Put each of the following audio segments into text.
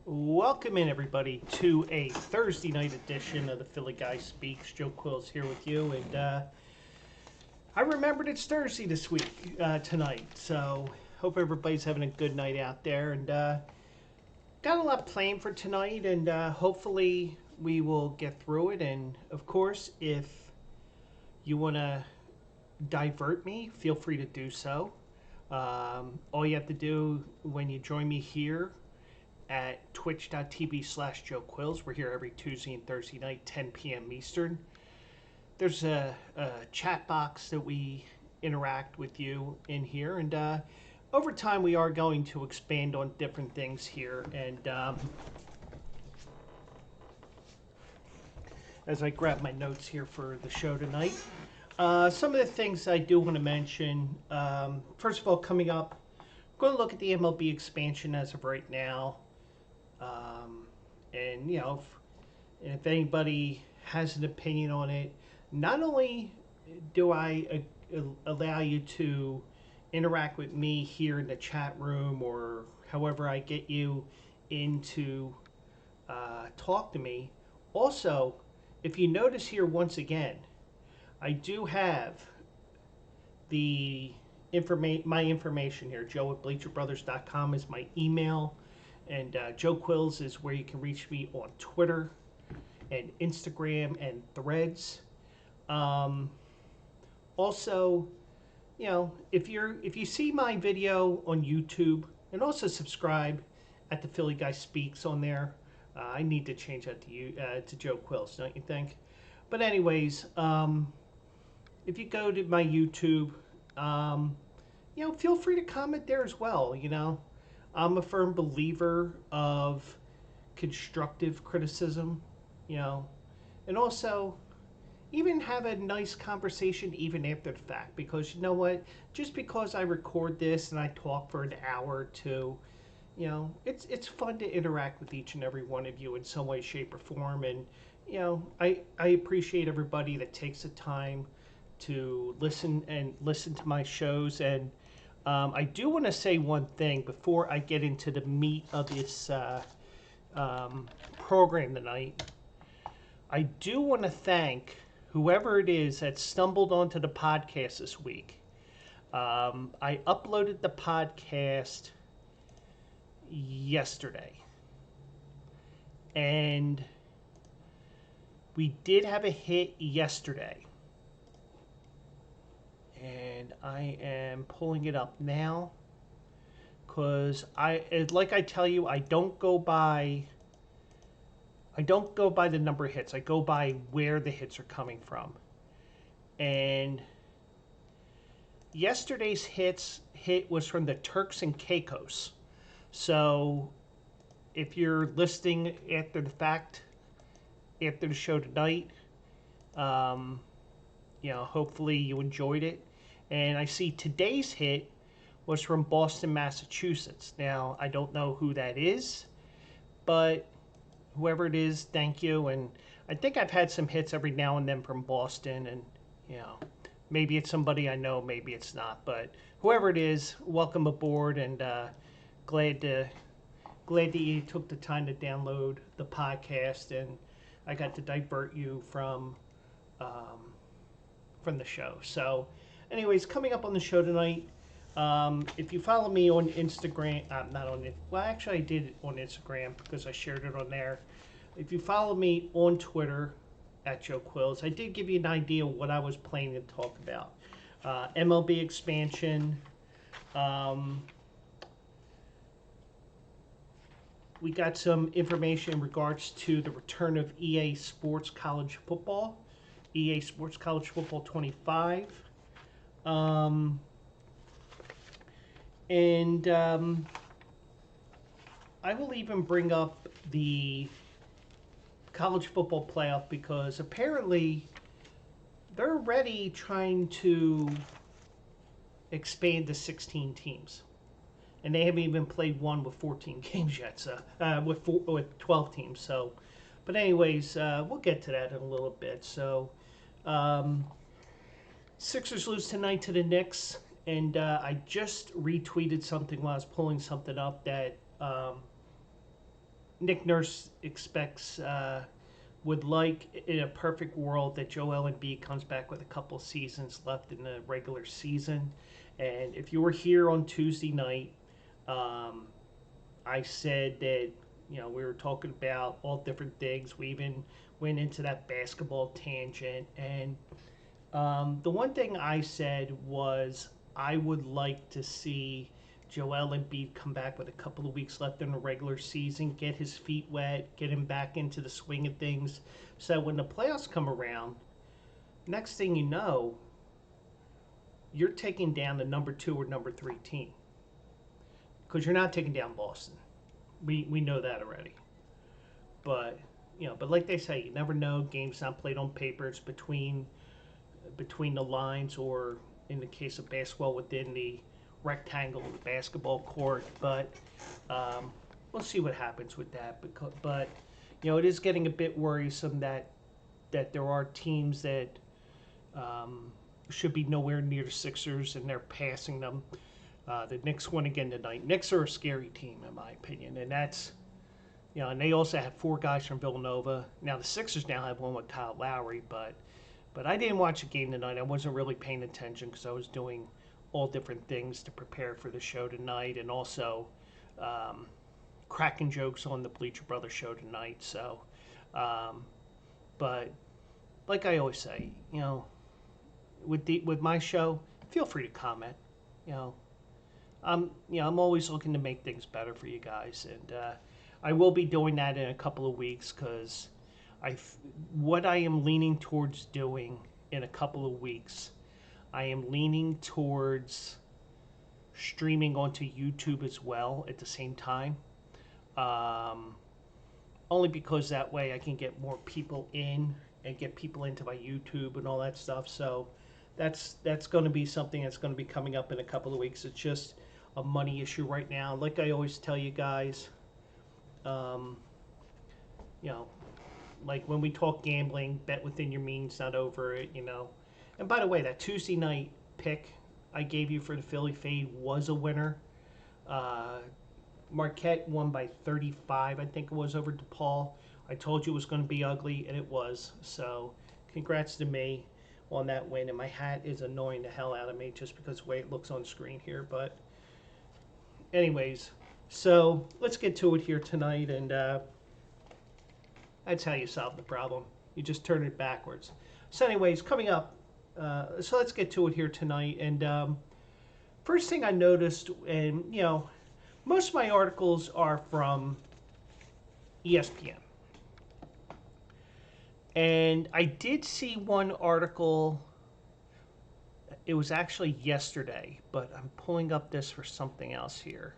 Welcome in, everybody, to a Thursday night edition of the Philly Guy Speaks. Joe Quill's here with you, and I remembered it's Thursday this week, tonight, so hope everybody's having a good night out there, and got a lot planned for tonight, and hopefully we will get through it, and of course, if you want to divert me, feel free to do so. All you have to do when you join me here at twitch.tv/Joe Quills. We're here every Tuesday and Thursday night, 10 p.m. Eastern. There's a chat box that we interact with you in here, and over time we are going to expand on different things here. And as I grab my notes here for the show tonight, some of the things I do want to mention. First of all, coming up, I'm going to look at the MLB expansion as of right now. And if anybody has an opinion on it, not only do I allow you to interact with me here in the chat room or however I get you into talk to me, also, if you notice here once again, I do have my information here. Joe at bleacherbrothers.com is my email. And Joe Quills is where you can reach me on Twitter and Instagram and Threads. Also, if you see my video on YouTube, and also subscribe at the Philly Guy Speaks on there. I need to change that to Joe Quills, don't you think? But anyways, if you go to my YouTube, feel free to comment there as well. I'm a firm believer of constructive criticism, and also even have a nice conversation even after the fact, because you know what? Just because I record this and I talk for an hour or two, it's fun to interact with each and every one of you in some way, shape, or form. And, I appreciate everybody that takes the time to listen to my shows. And I do want to say one thing before I get into the meat of this program tonight. I do want to thank whoever it is that stumbled onto the podcast this week. I uploaded the podcast yesterday, and we did have a hit yesterday. And I am pulling it up now because like I tell you, I don't go by the number of hits. I go by where the hits are coming from. And yesterday's hit was from the Turks and Caicos. So if you're listening after the fact, after the show tonight, hopefully you enjoyed it. And I see today's hit was from Boston, Massachusetts. Now, I don't know who that is, but whoever it is, thank you. And I think I've had some hits every now and then from Boston, and, maybe it's somebody I know, maybe it's not. But whoever it is, welcome aboard, and glad that you took the time to download the podcast, and I got to divert you from the show. So, anyways, coming up on the show tonight, if you follow me on Instagram, not on it. Well, actually, I did it on Instagram because I shared it on there. If you follow me on Twitter at Joe Quills, I did give you an idea of what I was planning to talk about. MLB expansion. We got some information in regards to the return of EA Sports College Football. EA Sports College Football 25. And I will even bring up the college football playoff because apparently they're already trying to expand to 16 teams. And they haven't even played one with 14 games yet, so with 12 teams. So, but anyways, we'll get to that in a little bit. So, Sixers lose tonight to the Knicks, and I just retweeted something while I was pulling something up that Nick Nurse expects, would like in a perfect world that Joel Embiid comes back with a couple seasons left in the regular season. And if you were here on Tuesday night, I said that we were talking about all different things. We even went into that basketball tangent, and the one thing I said was I would like to see Joel Embiid come back with a couple of weeks left in the regular season, get his feet wet, get him back into the swing of things, so when the playoffs come around, next thing you know, you're taking down the number 2 or number 3 team, because you're not taking down Boston. We know that already. But but like they say, you never know. Games not played on paper. It's between the lines, or in the case of basketball, within the rectangle of the basketball court. But we'll see what happens with that. But it is getting a bit worrisome that there are teams that should be nowhere near the Sixers, and they're passing them. The Knicks won again tonight. Knicks are a scary team, in my opinion, and that's and they also have 4 guys from Villanova. Now the Sixers now have one with Kyle Lowry, but I didn't watch the game tonight. I wasn't really paying attention because I was doing all different things to prepare for the show tonight, and also cracking jokes on the Bleacher Brothers show tonight. So, but like I always say, with my show, feel free to comment. I'm always looking to make things better for you guys, and I will be doing that in a couple of weeks, because what I am leaning towards doing in a couple of weeks, I am leaning towards streaming onto YouTube as well at the same time. Only because that way I can get more people in and get people into my YouTube and all that stuff. So that's going to be something that's going to be coming up in a couple of weeks. It's just a money issue right now. Like I always tell you guys, like when we talk gambling, bet within your means, not over it, And by the way, that Tuesday night pick I gave you for the Philly Fade was a winner. Marquette won by 35, I think it was, over DePaul. I told you it was going to be ugly, and it was. So congrats to me on that win. And my hat is annoying the hell out of me just because of the way it looks on screen here. But anyways, so let's get to it here tonight, and that's how you solve the problem. You just turn it backwards. So anyways, coming up, so let's get to it here tonight. And first thing I noticed, and most of my articles are from ESPN. And I did see one article, it was actually yesterday, but I'm pulling up this for something else here.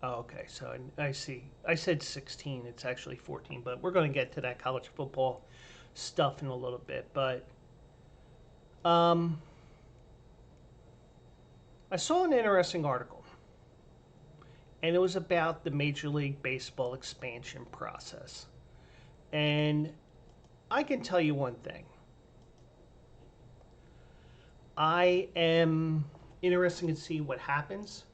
Oh, okay, so I see. I said 16. It's actually 14, but we're going to get to that college football stuff in a little bit. But I saw an interesting article, and it was about the Major League Baseball expansion process. And I can tell you one thing. I am interested in seeing what happens.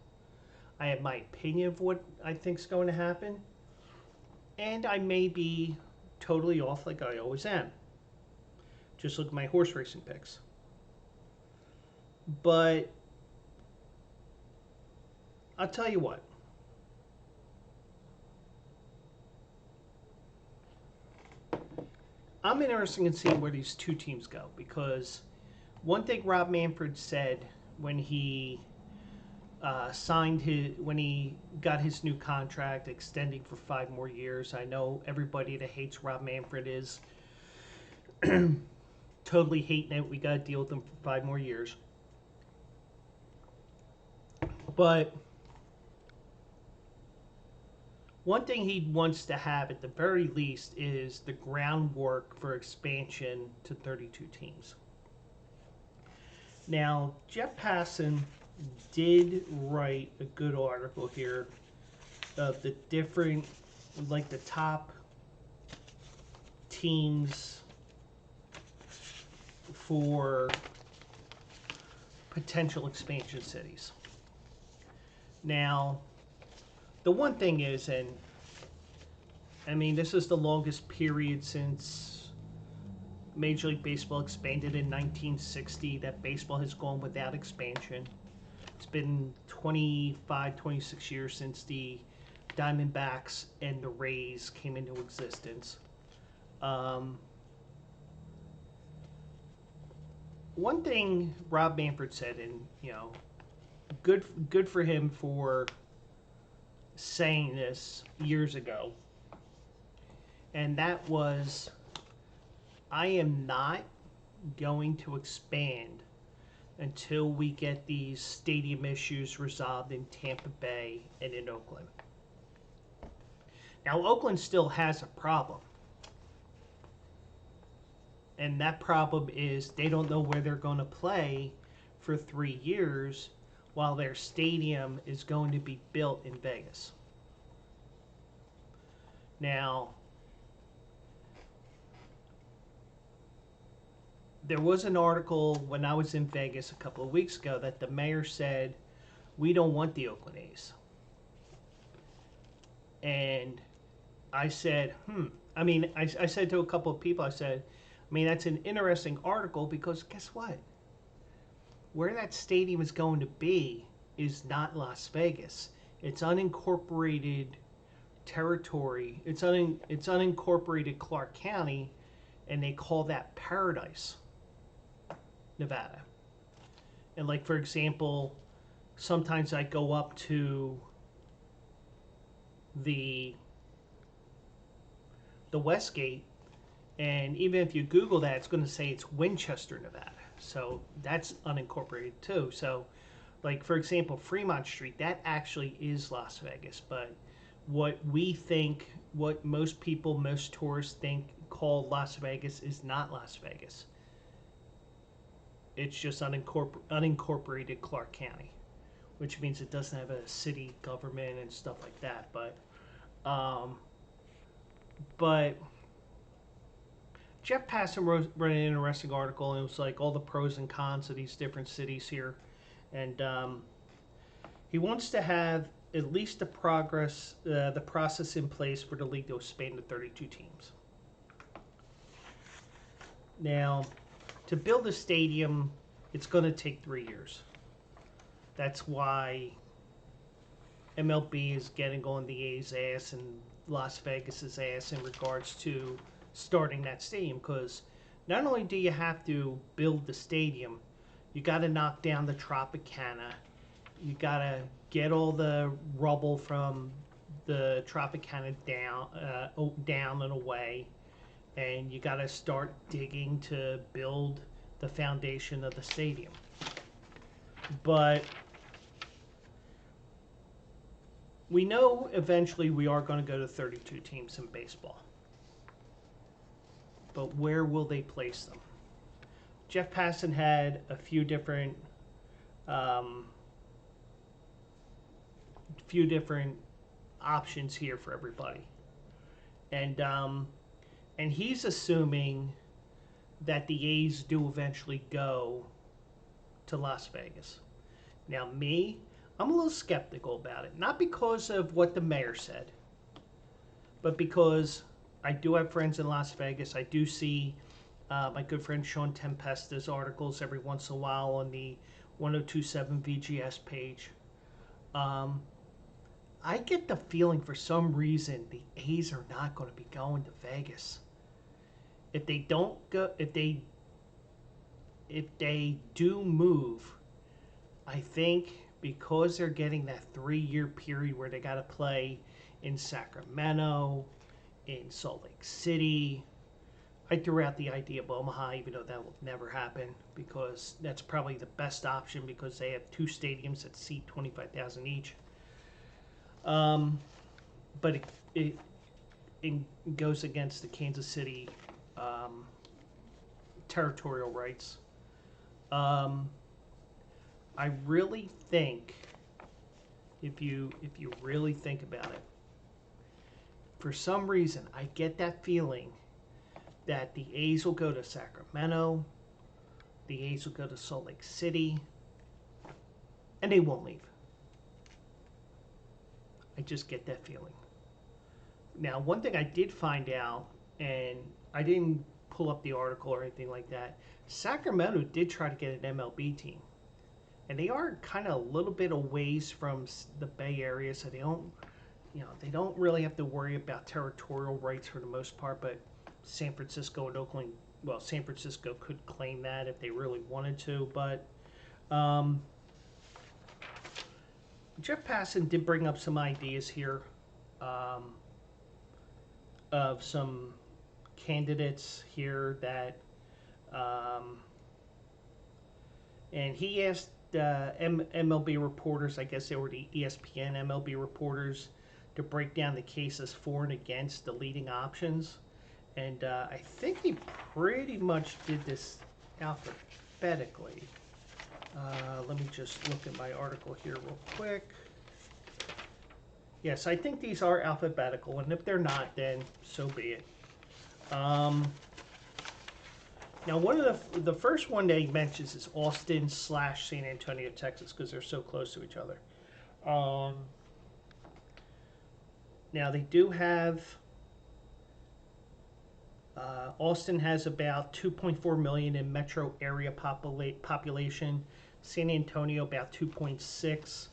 I have my opinion of what I think is going to happen. And I may be totally off like I always am. Just look at my horse racing picks. But I'll tell you what. I'm interested in seeing where these two teams go, because one thing Rob Manfred said when he when he got his new contract extending for 5 more years. I know everybody that hates Rob Manfred is totally hating it. We got to deal with him for 5 more years. But one thing he wants to have at the very least is the groundwork for expansion to 32 teams. Now, Jeff Passan did write a good article here of the different, like the top teams for potential expansion cities. Now, the one thing is, and I mean, this is the longest period since Major League Baseball expanded in 1960 that baseball has gone without expansion. It's been 25, 26 years since the Diamondbacks and the Rays came into existence. One thing Rob Manfred said, and good for him for saying this years ago, and that was, I am not going to expand until we get these stadium issues resolved in Tampa Bay and in Oakland. Now, Oakland still has a problem. And that problem is they don't know where they're going to play for 3 years while their stadium is going to be built in Vegas. Now, there was an article when I was in Vegas a couple of weeks ago that the mayor said, we don't want the Oakland A's. And I said, I said to a couple of people, I said, that's an interesting article because guess what? Where that stadium is going to be is not Las Vegas. It's unincorporated territory. It's unincorporated Clark County, and they call that Paradise, Nevada. And like, for example, sometimes I go up to the Westgate, and even if you Google that, it's going to say it's Winchester, Nevada. So that's unincorporated too. So, like, for example, Fremont Street, that actually is Las Vegas. But what most people, most tourists call Las Vegas is not Las Vegas. It's just unincorporated Clark County, which means it doesn't have a city government and stuff like that. But Jeff Passan wrote an interesting article, and it was like all the pros and cons of these different cities here. And he wants to have at least the process in place for the league to expand to 32 teams. Now, to build a stadium, it's going to take 3 years. That's why MLB is getting on the A's ass and Las Vegas's ass in regards to starting that stadium, because not only do you have to build the stadium, you got to knock down the Tropicana, you got to get all the rubble from the Tropicana down and away, and you got to start digging to build the foundation of the stadium. But we know eventually we are going to go to 32 teams in baseball. But where will they place them? Jeff Passan had a few different options here for everybody, and he's assuming that the A's do eventually go to Las Vegas. Now, I'm a little skeptical about it, not because of what the mayor said, but because I do have friends in Las Vegas. I do see my good friend Sean Tempesta's articles every once in a while on the 1027 VGS page. I get the feeling for some reason the A's are not going to be going to Vegas. If they don't go, if they do move, I think because they're getting that 3-year period where they got to play in Sacramento, in Salt Lake City. I threw out the idea of Omaha, even though that will never happen, because that's probably the best option because they have 2 stadiums that seat 25,000 each. But it goes against the Kansas City territorial rights. I really think, if you really think about it, for some reason, I get that feeling that the A's will go to Sacramento, the A's will go to Salt Lake City, and they won't leave. I just get that feeling. Now, one thing I did find out, and I didn't pull up the article or anything like that, Sacramento did try to get an MLB team. And they are kind of a little bit a ways from the Bay Area, so they don't really have to worry about territorial rights for the most part, but San Francisco and Oakland, well, San Francisco could claim that if they really wanted to, but Jeff Passan did bring up some ideas here of some candidates here that, and he asked MLB reporters, I guess they were the ESPN MLB reporters, to break down the cases for and against the leading options. And I think he pretty much did this alphabetically. Let me just look at my article here real quick. Yes, I think these are alphabetical, and if they're not, then so be it. Now, one of the first one that he mentions is Austin / San Antonio, Texas, because they're so close to each other. Now, they do have, Austin has about 2.4 million in metro area population. San Antonio about 2.6.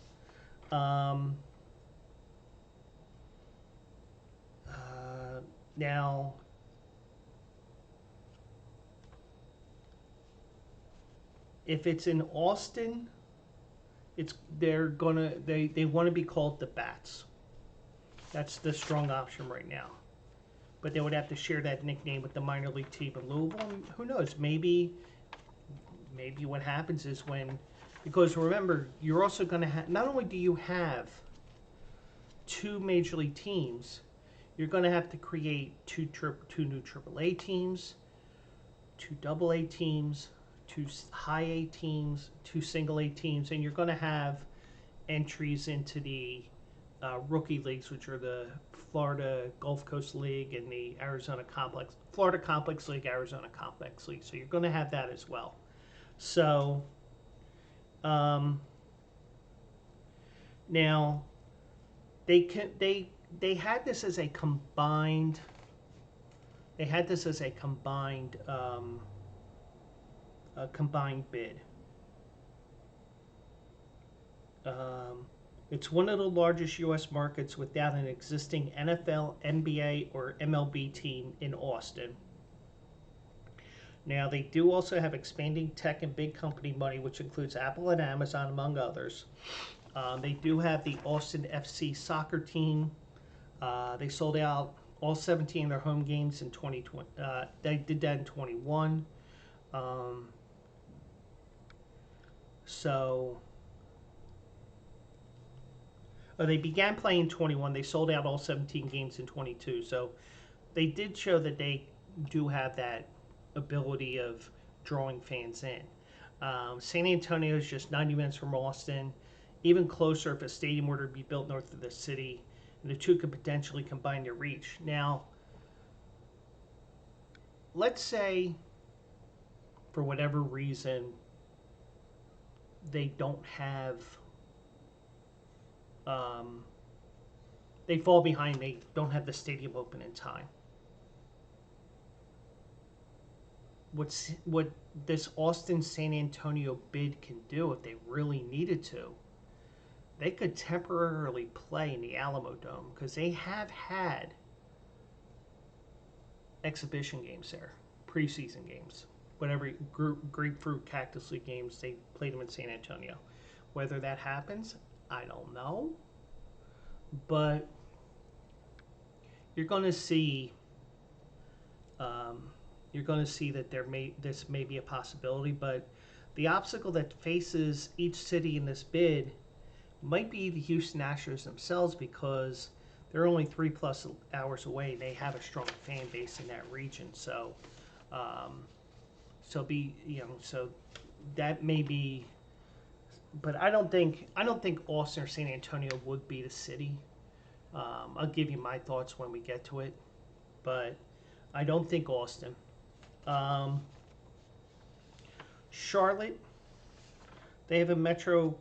Now, if it's in Austin, they want to be called the Bats. That's the strong option right now. But they would have to share that nickname with the minor league team in Louisville. Who knows? Maybe what happens is because remember, you're also going to have, not only do you have two major league teams, you're going to have to create two new AAA teams, two AA teams, two high A teams, two single A teams, and you're going to have entries into the rookie leagues, which are the Florida Gulf Coast League and the Florida Complex League, Arizona Complex League. So you're going to have that as well. So now they had this as a combined. They had this as a combined bid. It's one of the largest U.S. markets without an existing NFL, NBA, or MLB team in Austin. Now, they do also have expanding tech and big company money, which includes Apple and Amazon, among others. They do have the Austin FC soccer team. They sold out all 17 of their home games in 2020. They did that in 21. They began playing in 21. They sold out all 17 games in 22. So they did show that they do have that ability of drawing fans in. San Antonio is just 90 minutes from Austin, even closer if a stadium were to be built north of the city. And the two could potentially combine their reach. Now, let's say, for whatever reason, they don't have, they fall behind, they don't have the stadium open in time. What this Austin San Antonio bid can do, if they really needed to, they could temporarily play in the Alamo Dome, because they have had exhibition games there, preseason games, whatever, Grapefruit Cactus League games, they played them in San Antonio. Whether that happens, I don't know, but you're going to see that this may be a possibility. But the obstacle that faces each city in this bid might be the Houston Astros themselves, because they're only 3+ hours away. They have a strong fan base in that region, so so that may be. But I don't think Austin or San Antonio would be the city. I'll give you my thoughts when we get to it, but I don't think Austin. Um, Charlotte, they have a metro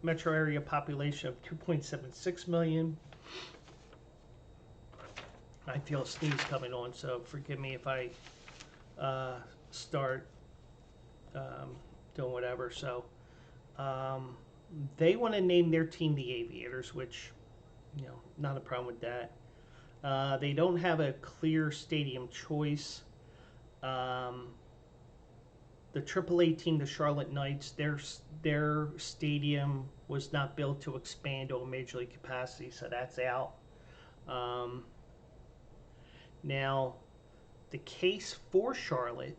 area population of 2.76 million. I feel a sneeze coming on, so forgive me if I start doing whatever. So um, they want to name their team the Aviators, which, not a problem with that. They don't have a clear stadium choice. The AAA team, the Charlotte Knights, their stadium was not built to expand to a major league capacity, so that's out. Um, Now, the case for Charlotte,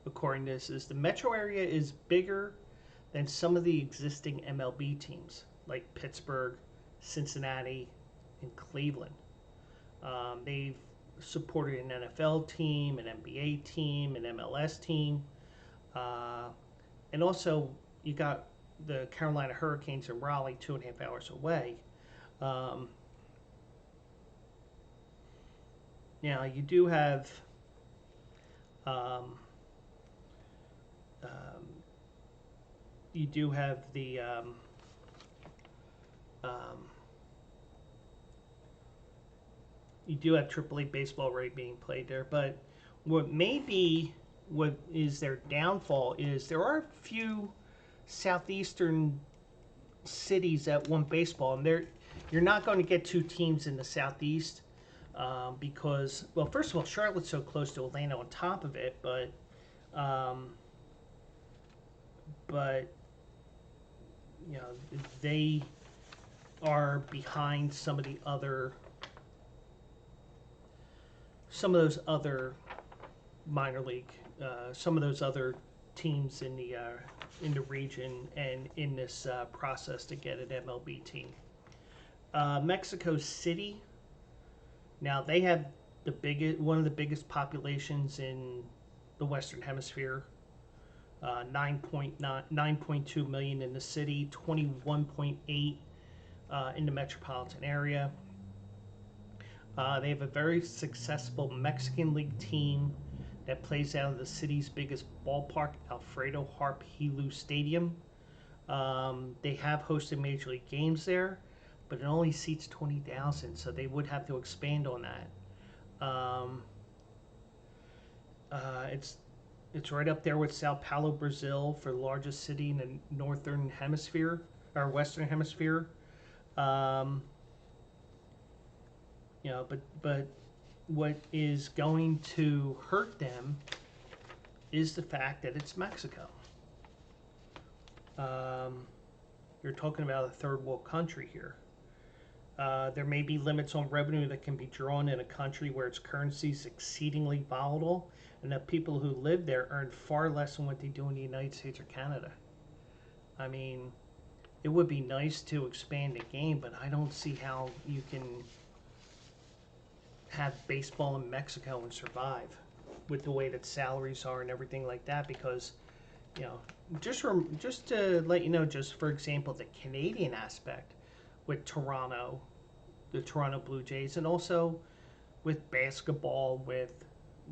according to this, is the metro area is bigger than some of the existing MLB teams, like Pittsburgh, Cincinnati, and Cleveland. They've supported an NFL team, an NBA team, an MLS team, and also you got the Carolina Hurricanes in Raleigh, 2.5 hours away. Um, Now you do have um, um, you do have the um, you do have AAA baseball already being played there, but what is their downfall is there are a few southeastern cities that want baseball, and you're not going to get two teams in the southeast because, well, first of all, Charlotte's so close to Atlanta on top of it, um, but they are behind some of those other minor league, some of those other teams in the region and in this process to get an MLB team. Mexico City. Now they have one of the biggest populations in the Western Hemisphere. 9.2 million in the city, 21.8 in the metropolitan area. They have a very successful Mexican League team that plays out of the city's biggest ballpark, Alfredo Harp Helu Stadium. They have hosted major league games there, but it only seats 20,000, so they would have to expand on that. It's right up there with Sao Paulo, Brazil, for the largest city in the northern hemisphere or western hemisphere. But what is going to hurt them is the fact that it's Mexico. You're talking about a third world country here. There may be limits on revenue that can be drawn in a country where its currency is exceedingly volatile, and that people who live there earn far less than what they do in the United States or Canada. I mean, it would be nice to expand the game, but I don't see how you can have baseball in Mexico and survive with the way that salaries are and everything like that, because just to let you know, just for example, the Canadian aspect with Toronto, the Toronto Blue Jays, and also with basketball with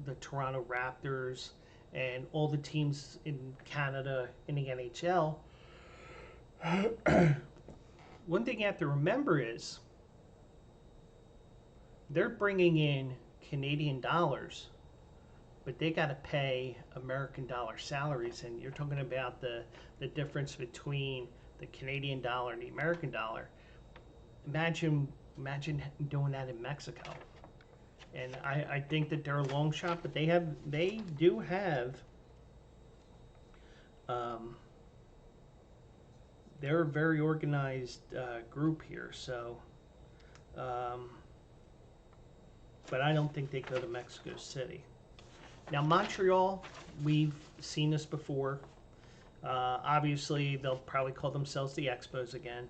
the Toronto Raptors and all the teams in Canada in the NHL. One thing you have to remember is they're bringing in Canadian dollars, but they got to pay American dollar salaries, and you're talking about the difference between the Canadian dollar and the American dollar. Imagine doing that in Mexico. And I think that they're a long shot, but they do have they're a very organized group here. So, but I don't think they go to Mexico City. Now Montreal, we've seen this before. Obviously, they'll probably call themselves the Expos again.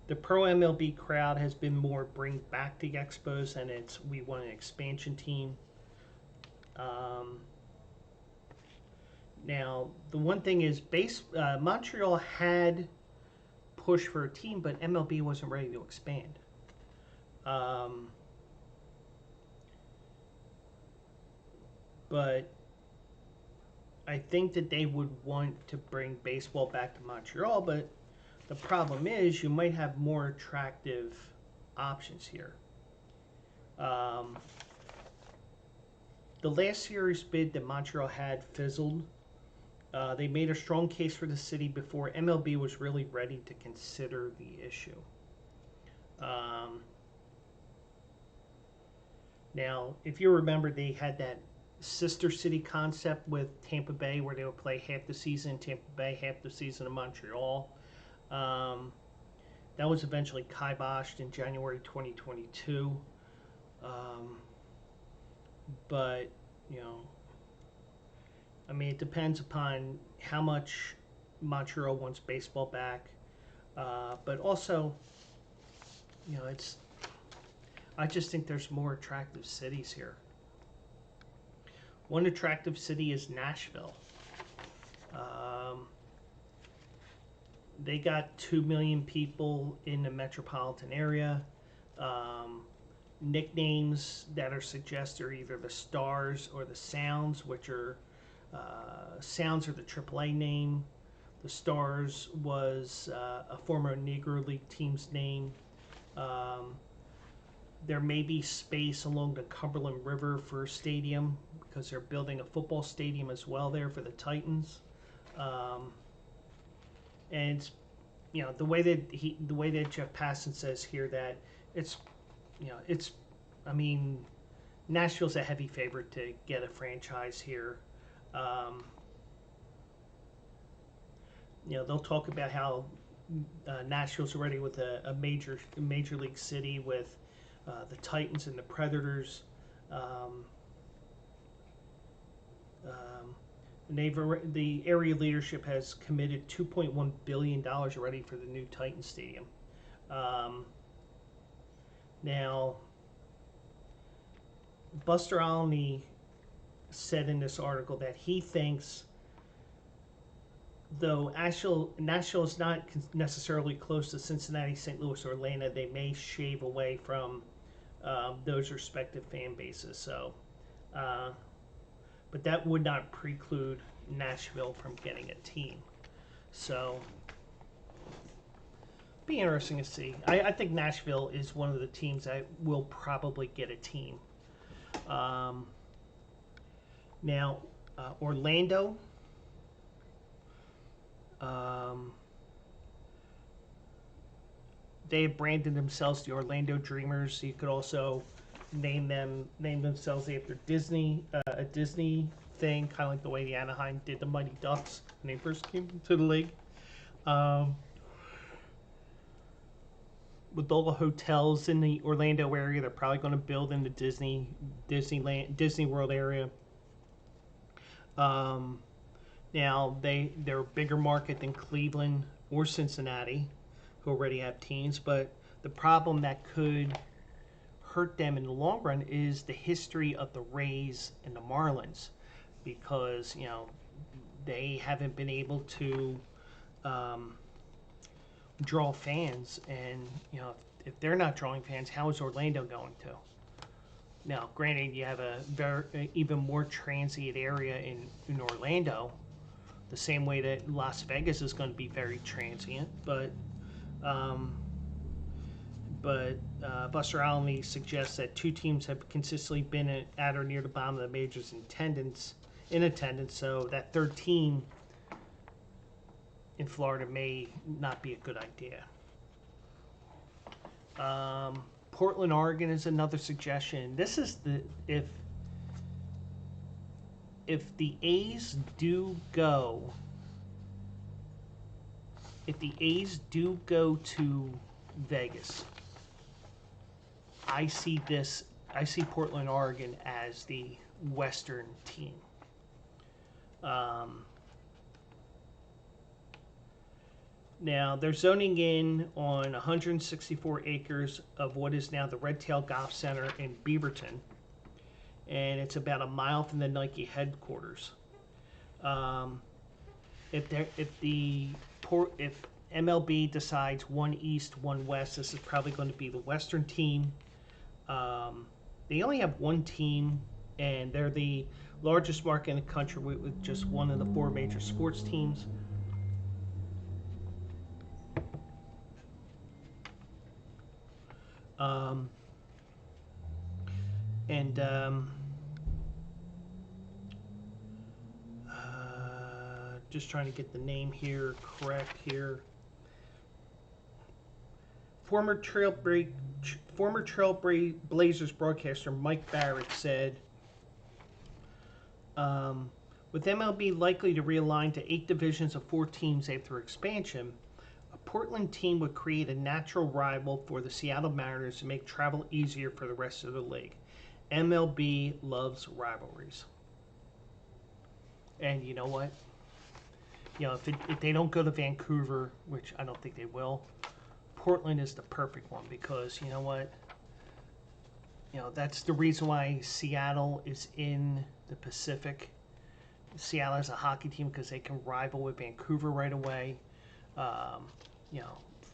The pro MLB crowd has been more bring back the Expos, and we want an expansion team. Now, the one thing is, Montreal had pushed for a team, but MLB wasn't ready to expand. Um, but I think that they would want to bring baseball back to Montreal, but the problem is you might have more attractive options here. Um, the last series bid that Montreal had fizzled. They made a strong case for the city before MLB was really ready to consider the issue. Um, Now, if you remember, they had that sister city concept with Tampa Bay where they would play half the season in Tampa Bay, half the season in Montreal. Um, that was eventually kiboshed in January 2022. Um, but, you know, I mean, it depends upon how much Montreal wants baseball back. But also, you know, I just think there's more attractive cities here. One attractive city is Nashville. Um, they got 2 million people in the metropolitan area. Um, Nicknames that are suggested are either the Stars or the Sounds, which are Sounds are the AAA name. The Stars was a former Negro League team's name. Um, there may be space along the Cumberland River for a stadium because they're building a football stadium as well there for the Titans. Um, and you know the way that Jeff Passan says here that it's it's I mean Nashville's a heavy favorite to get a franchise here. Um, they'll talk about how Nashville's already with a major league city with the Titans and the Predators. Um, the area leadership has committed $2.1 billion already for the new Titan Stadium. Now, Buster Olney said in this article that he thinks, though Nashville is not necessarily close to Cincinnati, St. Louis, or Atlanta, they may shave away from those respective fan bases. So, but that would not preclude Nashville from getting a team. So, be interesting to see. I think Nashville is one of the teams that will probably get a team. Now, Orlando. They have branded themselves the Orlando Dreamers. You could also name themselves after Disney, a Disney thing, kind of like the way the Anaheim did the Mighty Ducks when they first came to the league. With all the hotels in the Orlando area, they're probably going to build in the Disney World area. Now they're a bigger market than Cleveland or Cincinnati, who already have teams. But the problem that could hurt them in the long run is the history of the Rays and the Marlins, because they haven't been able to draw fans, and if they're not drawing fans, how is Orlando going to? Now, granted, you have a even more transient area in Orlando, the same way that Las Vegas is going to be very transient, but Buster Olney suggests that two teams have consistently been at or near the bottom of the majors in attendance, so that third team in Florida may not be a good idea. Portland, Oregon is another suggestion. This is if the A's do go to Vegas, I see Portland, Oregon as the Western team. Now, they're zoning in on 164 acres of what is now the Red Tail Golf Center in Beaverton, and it's about a mile from the Nike headquarters. Um, if MLB decides one East, one West, this is probably going to be the Western team. They only have one team, and they're the largest market in the country with just one of the four major sports teams. Um, and just trying to get the name here correct here. Former Trailblazers broadcaster Mike Barrett said, with MLB likely to realign to 8 divisions of 4 teams after expansion, a Portland team would create a natural rival for the Seattle Mariners to make travel easier for the rest of the league. MLB loves rivalries. And you know what? If they don't go to Vancouver, which I don't think they will, Portland is the perfect one because you know what? That's the reason why Seattle is in the Pacific. Seattle is a hockey team because they can rival with Vancouver right away. Um,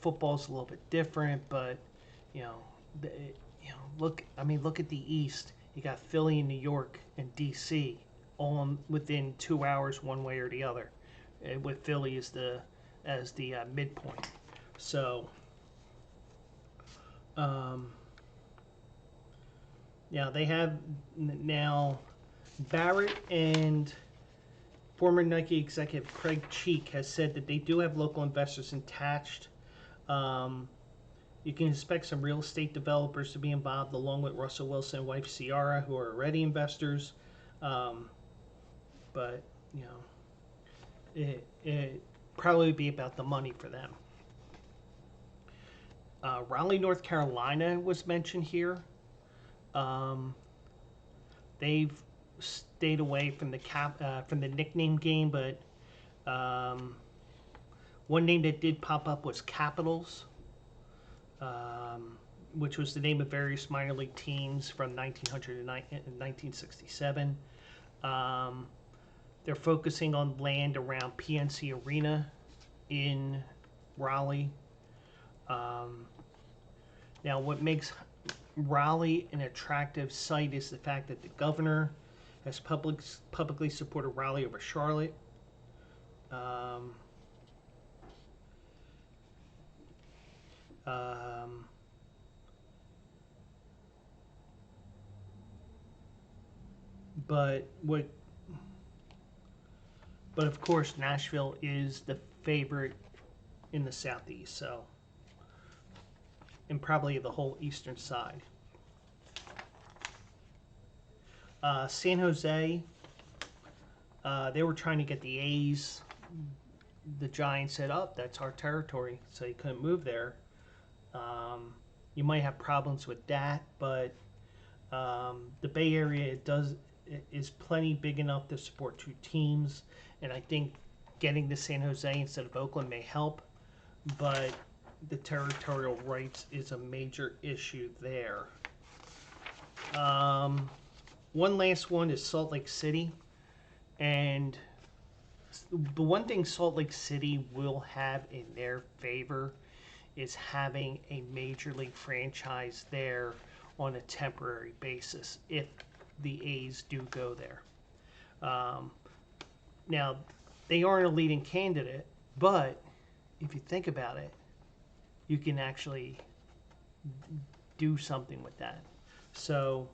Football's a little bit different, but the, look at the East. You got Philly and New York and DC, all within 2 hours, one way or the other. With Philly as the midpoint. So, they have now Barrett and former Nike executive Craig Cheek has said that they do have local investors attached. You can expect some real estate developers to be involved, along with Russell Wilson and wife Ciara, who are already investors. But it probably be about the money for them. Raleigh, North Carolina was mentioned here. They've stayed away from the nickname game, but one name that did pop up was Capitals, which was the name of various minor league teams from 1900 to 1967. They're focusing on land around PNC Arena in Raleigh. Now, what makes Raleigh an attractive site is the fact that the governor has publicly supported Raleigh over Charlotte. But of course, Nashville is the favorite in the Southeast, so, and probably the whole eastern side. San Jose, they were trying to get the A's. The Giants said, "Oh, that's our territory," so you couldn't move there. You might have problems with that, but the Bay Area is plenty big enough to support 2 teams, and I think getting to San Jose instead of Oakland may help, but the territorial rights is a major issue there. One last one is Salt Lake City, and the one thing Salt Lake City will have in their favor is having a major league franchise there on a temporary basis if the A's do go there. Now, they aren't a leading candidate, but if you think about it, you can actually do something with that. So,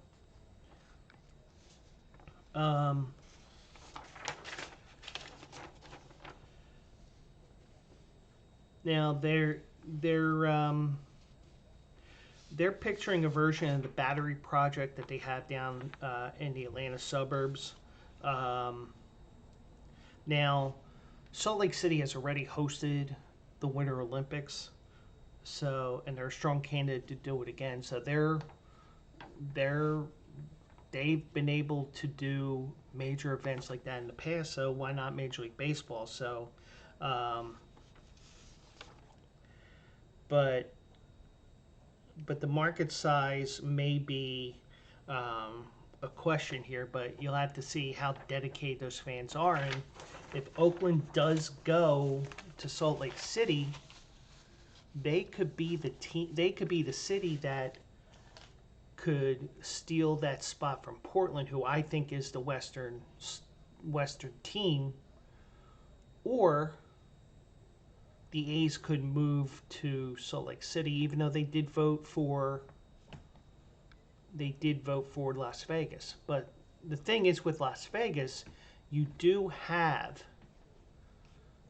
now they're picturing a version of the battery project that they have down in the Atlanta suburbs. Now, Salt Lake City has already hosted the Winter Olympics, and they're a strong candidate to do it again. So they've been able to do major events like that in the past. So why not Major League Baseball? So, but the market size may be a question here, but you'll have to see how dedicated those fans are. And if Oakland does go to Salt Lake City, they could be the team. They could be the city that could steal that spot from Portland, who I think is the Western team, or the A's could move to Salt Lake City, even though they did vote for Las Vegas. But the thing is, with Las Vegas, you do have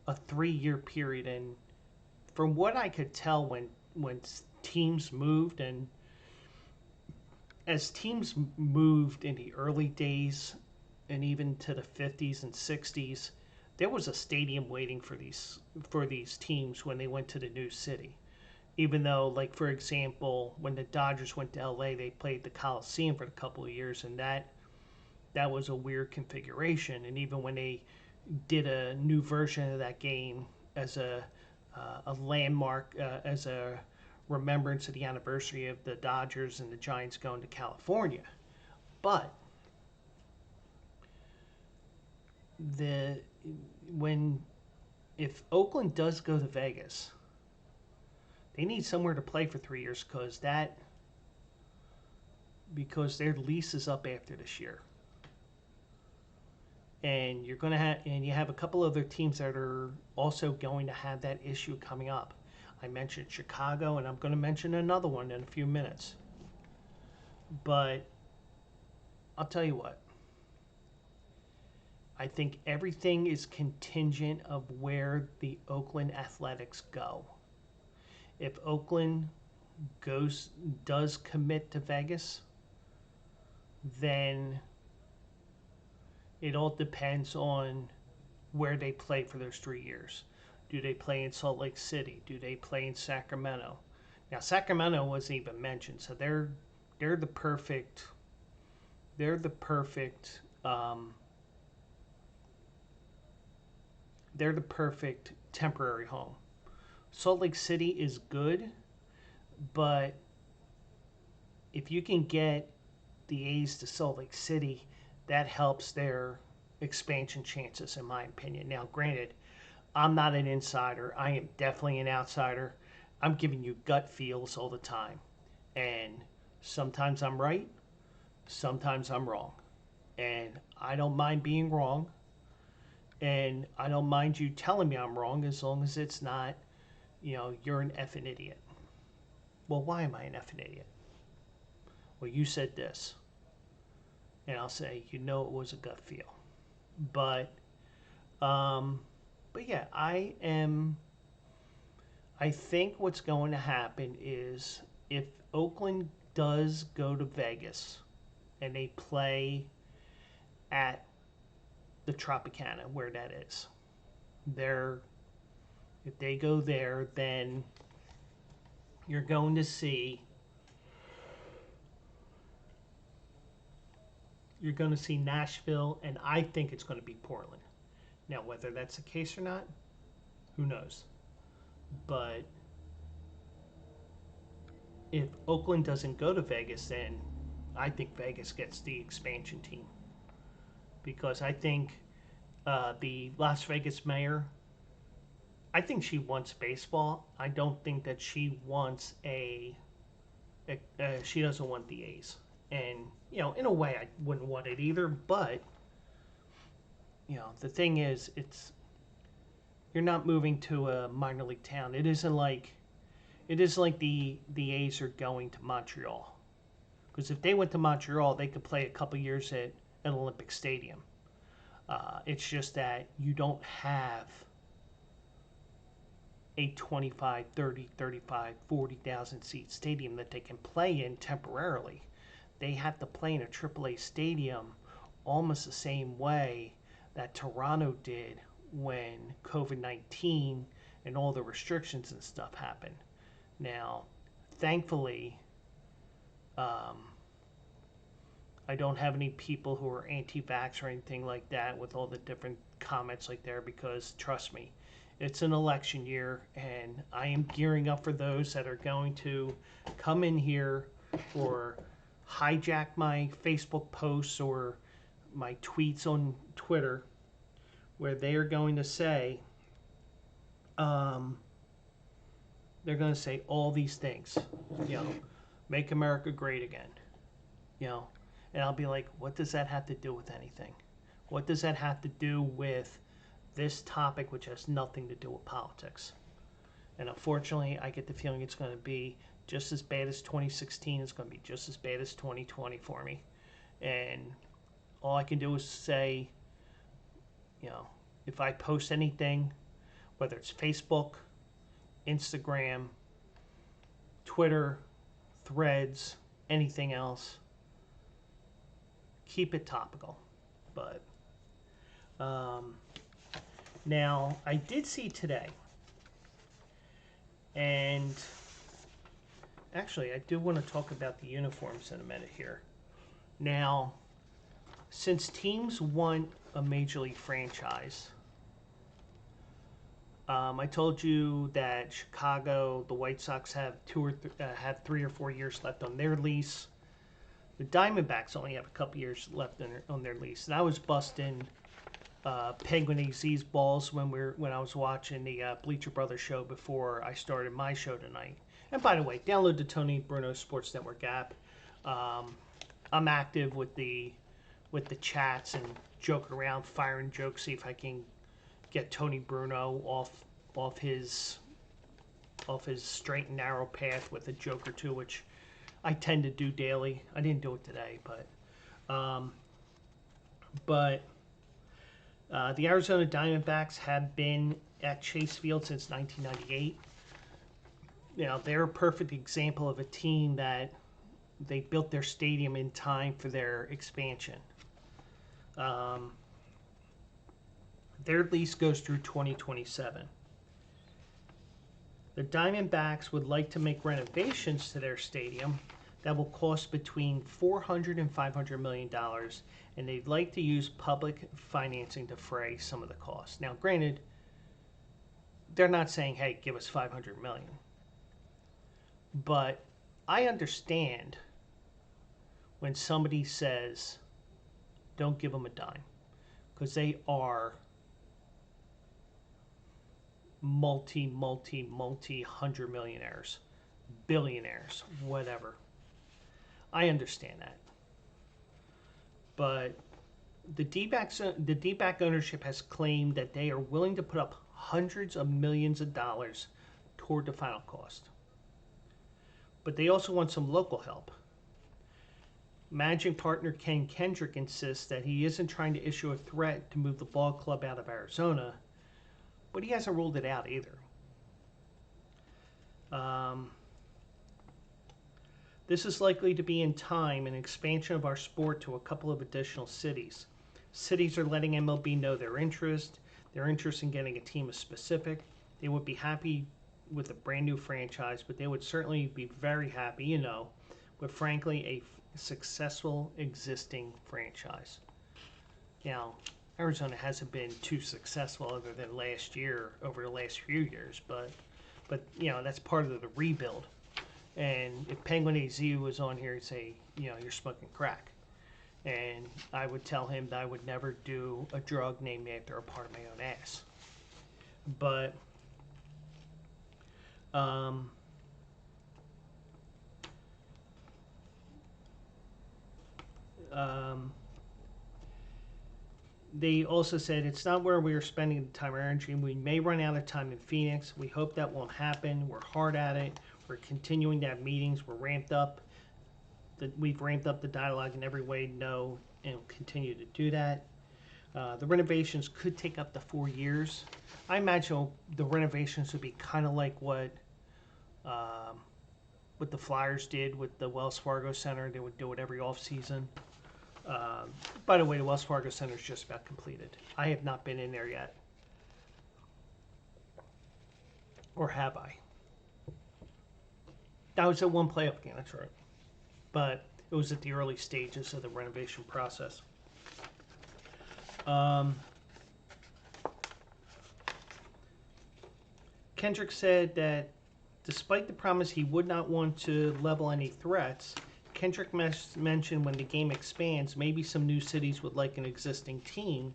a 3-year period, and from what I could tell, when teams moved, and as teams moved in the early days and even to the 50s and 60s, there was a stadium waiting for these teams when they went to the new city. Even though, like, for example, when the Dodgers went to LA, they played the Coliseum for a couple of years, and that was a weird configuration. And even when they did a new version of that game as a landmark, as a remembrance of the anniversary of the Dodgers and the Giants going to California. But if Oakland does go to Vegas, they need somewhere to play for 3 years, because their lease is up after this year. And you have a couple other teams that are also going to have that issue coming up. I mentioned Chicago, and I'm going to mention another one in a few minutes. But I'll tell you what. I think everything is contingent of where the Oakland Athletics go. If Oakland does commit to Vegas, then it all depends on where they play for those 3 years. Do they play in Salt Lake City? Do they play in Sacramento? Now, Sacramento wasn't even mentioned, so they're the perfect temporary home. Salt Lake City is good, but if you can get the A's to Salt Lake City, that helps their expansion chances, in my opinion. Now, granted, I'm not an insider. I am definitely an outsider. I'm giving you gut feels all the time. And sometimes I'm right, sometimes I'm wrong. And I don't mind being wrong. And I don't mind you telling me I'm wrong, as long as it's not, you're an effing idiot. Well, why am I an effing idiot? Well, you said this. And I'll say, it was a gut feel. But yeah, I think what's going to happen is, if Oakland does go to Vegas and they play at the Tropicana, where that is, if they go there, then you're going to see Nashville, and I think it's going to be Portland. Now, whether that's the case or not, who knows? But if Oakland doesn't go to Vegas, then I think Vegas gets the expansion team. Because I think the Las Vegas mayor, I think she wants baseball. I don't think that she wants she doesn't want the A's. And, in a way, I wouldn't want it either. But, the thing is, you're not moving to a minor league town. It isn't like the A's are going to Montreal. Because if they went to Montreal, they could play a couple years at an Olympic Stadium. It's just that you don't have a 25, 30, 35, 40,000 seat stadium that they can play in temporarily. They have to play in a AAA stadium almost the same way that Toronto did when COVID-19 and all the restrictions and stuff happened. Now, thankfully, I don't have any people who are anti-vax or anything like that with all the different comments like there, because trust me, it's an election year, and I am gearing up for those that are going to come in here for hijack my Facebook posts or my tweets on Twitter, where they are going to say, they're going to say all these things, you know, make America great again, you know, and I'll be like, what does that have to do with anything? What does that have to do with this topic, which has nothing to do with politics? And unfortunately, I get the feeling it's going to be just as bad as 2016. It's going to be just as bad as 2020 for me. And all I can do is say, you know, if I post anything, whether it's Facebook, Instagram, Twitter, Threads, anything else, keep it topical. But now I did see today, and actually I do want to talk about the uniforms in a minute here. Now, since teams want a major league franchise, I told you that Chicago, the White Sox have have 3 or 4 years left on their lease. The Diamondbacks only have a couple years left on their lease. And I was busting Penguin AZ's balls when I was watching the Bleacher Brothers show before I started my show tonight. And by the way, download the Tony Bruno Sports Network app. I'm active with the chats and joke around, firing jokes, see if I can get Tony Bruno off his straight and narrow path with a joke or two, which I tend to do daily. I didn't do it today, but the Arizona Diamondbacks have been at Chase Field since 1998. Now, they're a perfect example of a team that they built their stadium in time for their expansion. Their lease goes through 2027. The Diamondbacks would like to make renovations to their stadium that will cost between $400 and $500 million, and they'd like to use public financing to defray some of the costs. Now, granted, they're not saying, hey, give us $500 million. But I understand when somebody says, don't give them a dime, because they are multi-hundred millionaires, billionaires, whatever. I understand that. But the D-back ownership has claimed that they are willing to put up hundreds of millions of dollars toward the final cost. But they also want some local help. Managing partner Ken Kendrick insists that he isn't trying to issue a threat to move the ball club out of Arizona, but he hasn't ruled it out either. This is likely to be in time an expansion of our sport to a couple of additional cities. Cities are letting MLB know their interest in getting a team as specific. They would be happy with a brand new franchise, but they would certainly be very happy, with frankly a successful existing franchise. Now, Arizona hasn't been too successful other than last year, over the last few years, but that's part of the rebuild. And if Penguin AZ was on here, he'd say, you're smoking crack. And I would tell him that I would never do a drug named after a part of my own ass. But they also said it's not where we are spending the time or energy. We may run out of time in Phoenix. We hope that won't happen. We're hard at it. We're continuing to have meetings. We're ramped up. We've ramped up the dialogue in every way, and we'll continue to do that. The renovations could take up to 4 years. I imagine the renovations would be kind of like what the Flyers did with the Wells Fargo Center. They would do it every off season. By the way, the Wells Fargo Center is just about completed. I have not been in there yet. Or have I? I was at one playoff game, that's right. But it was at the early stages of the renovation process. Kendrick said that despite the promise he would not want to level any threats, Kendrick mentioned when the game expands, maybe some new cities would like an existing team,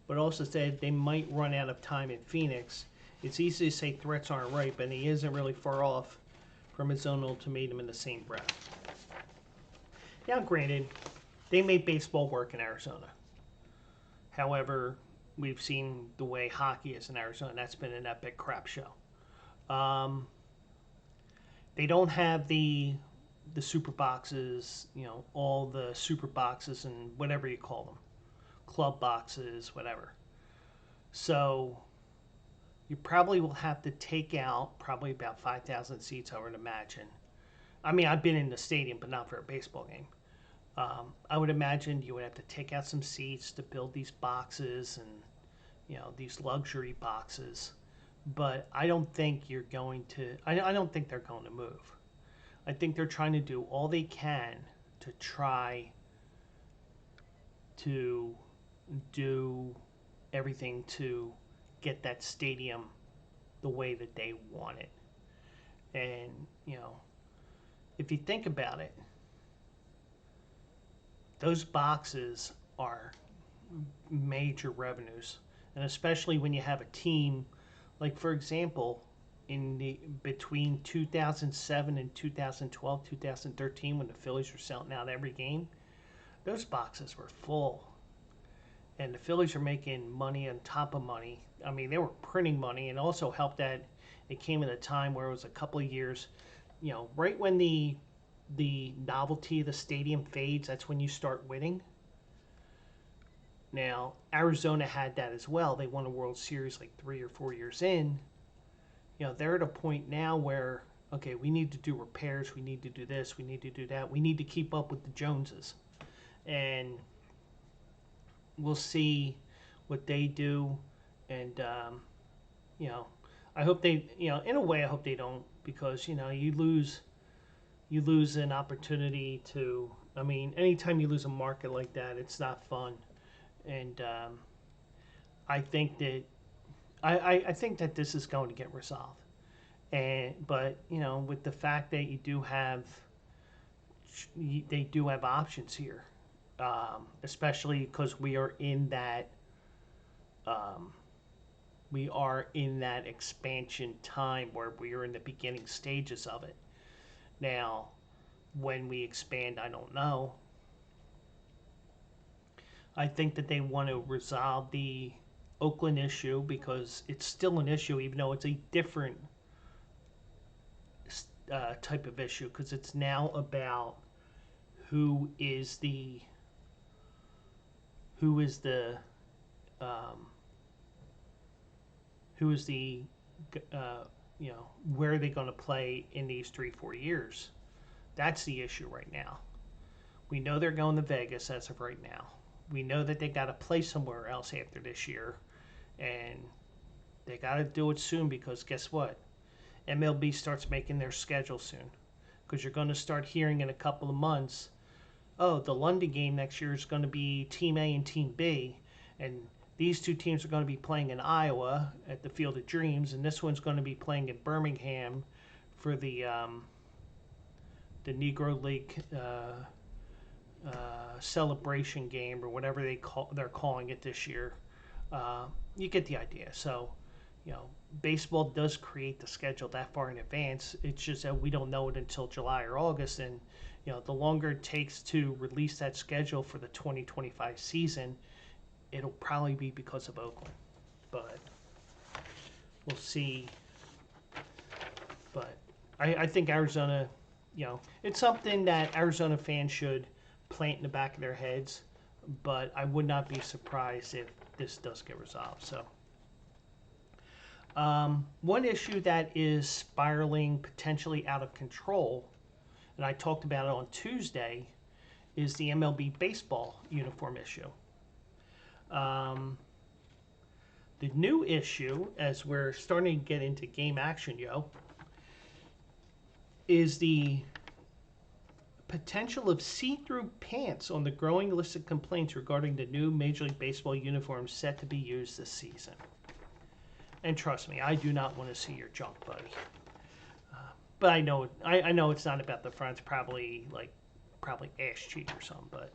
but also said they might run out of time in Phoenix. It's easy to say threats aren't right, but he isn't really far off from his own ultimatum in the same breath. Now, granted, they made baseball work in Arizona. However, we've seen the way hockey is in Arizona. That's been an epic crap show. They don't have the super boxes, all the super boxes and whatever you call them, club boxes, whatever. So you probably will have to take out probably about 5,000 seats, I would imagine. I mean, I've been in the stadium, but not for a baseball game. I would imagine you would have to take out some seats to build these boxes and, these luxury boxes. But I don't think you're going to, I don't think they're going to move. I think they're trying to do all they can to try to do everything to get that stadium the way that they want it. And, if you think about it, those boxes are major revenues. And especially when you have a team, like for example, between 2007 and 2012, 2013, when the Phillies were selling out every game, those boxes were full. And the Phillies are making money on top of money. I mean, they were printing money, and also helped that it came at a time where it was a couple of years, right when the novelty of the stadium fades, that's when you start winning. Now, Arizona had that as well. They won a World Series like 3 or 4 years in. They're at a point now where, okay, we need to do repairs, we need to do this, we need to do that, we need to keep up with the Joneses. And we'll see what they do. And, I hope they, in a way, I hope they don't, because, you lose an opportunity to, I mean, anytime you lose a market like that, it's not fun. And I think that I think that this is going to get resolved. But with the fact that they do have options here, especially because we are in that expansion time where we are in the beginning stages of it. Now, when we expand, I don't know. I think that they want to resolve the Oakland issue because it's still an issue, even though it's a different type of issue, because it's now about who is the where are they going to play in these 3-4 years. That's the issue right now. We know they're going to Vegas as of right now. We know that they got to play somewhere else after this year, and they got to do it soon, because guess what? MLB starts making their schedule soon, because you're going to start hearing in a couple of months, oh, the London game next year is going to be Team A and Team B, and these two teams are going to be playing in Iowa at the Field of Dreams, and this one's going to be playing in Birmingham for the Negro League celebration game, or whatever they're calling it this year. You get the idea. So, baseball does create the schedule that far in advance. It's just that we don't know it until July or August, and the longer it takes to release that schedule for the 2025 season, it'll probably be because of Oakland. But we'll see. But I think Arizona, it's something that Arizona fans should plant in the back of their heads, but I would not be surprised if this does get resolved. So, one issue that is spiraling potentially out of control, and I talked about it on Tuesday, is the MLB baseball uniform issue. The new issue, as we're starting to get into game action, is the potential of see-through pants on the growing list of complaints regarding the new Major League Baseball uniforms set to be used this season. And trust me, I do not want to see your junk, buddy. But I know it's not about the front. It's probably like probably ass cheek or something. But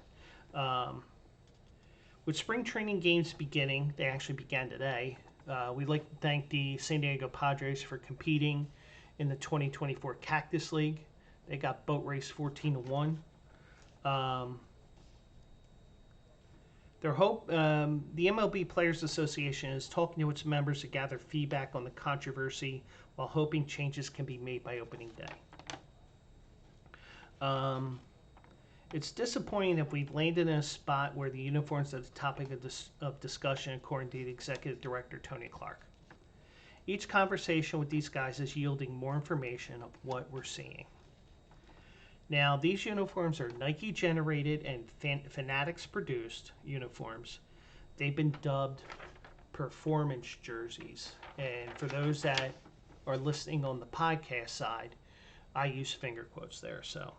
with spring training games beginning, they actually began today. We'd like to thank the San Diego Padres for competing in the 2024 Cactus League. They got boat race 14-1. Their hope, the MLB Players Association is talking to its members to gather feedback on the controversy while hoping changes can be made by opening day. It's disappointing that we've landed in a spot where the uniforms are the topic of discussion, according to the executive director, Tony Clark. Each conversation with these guys is yielding more information of what we're seeing. Now, these uniforms are Nike generated and Fanatics produced uniforms. They've been dubbed performance jerseys. And for those that are listening on the podcast side, I use finger quotes there. So,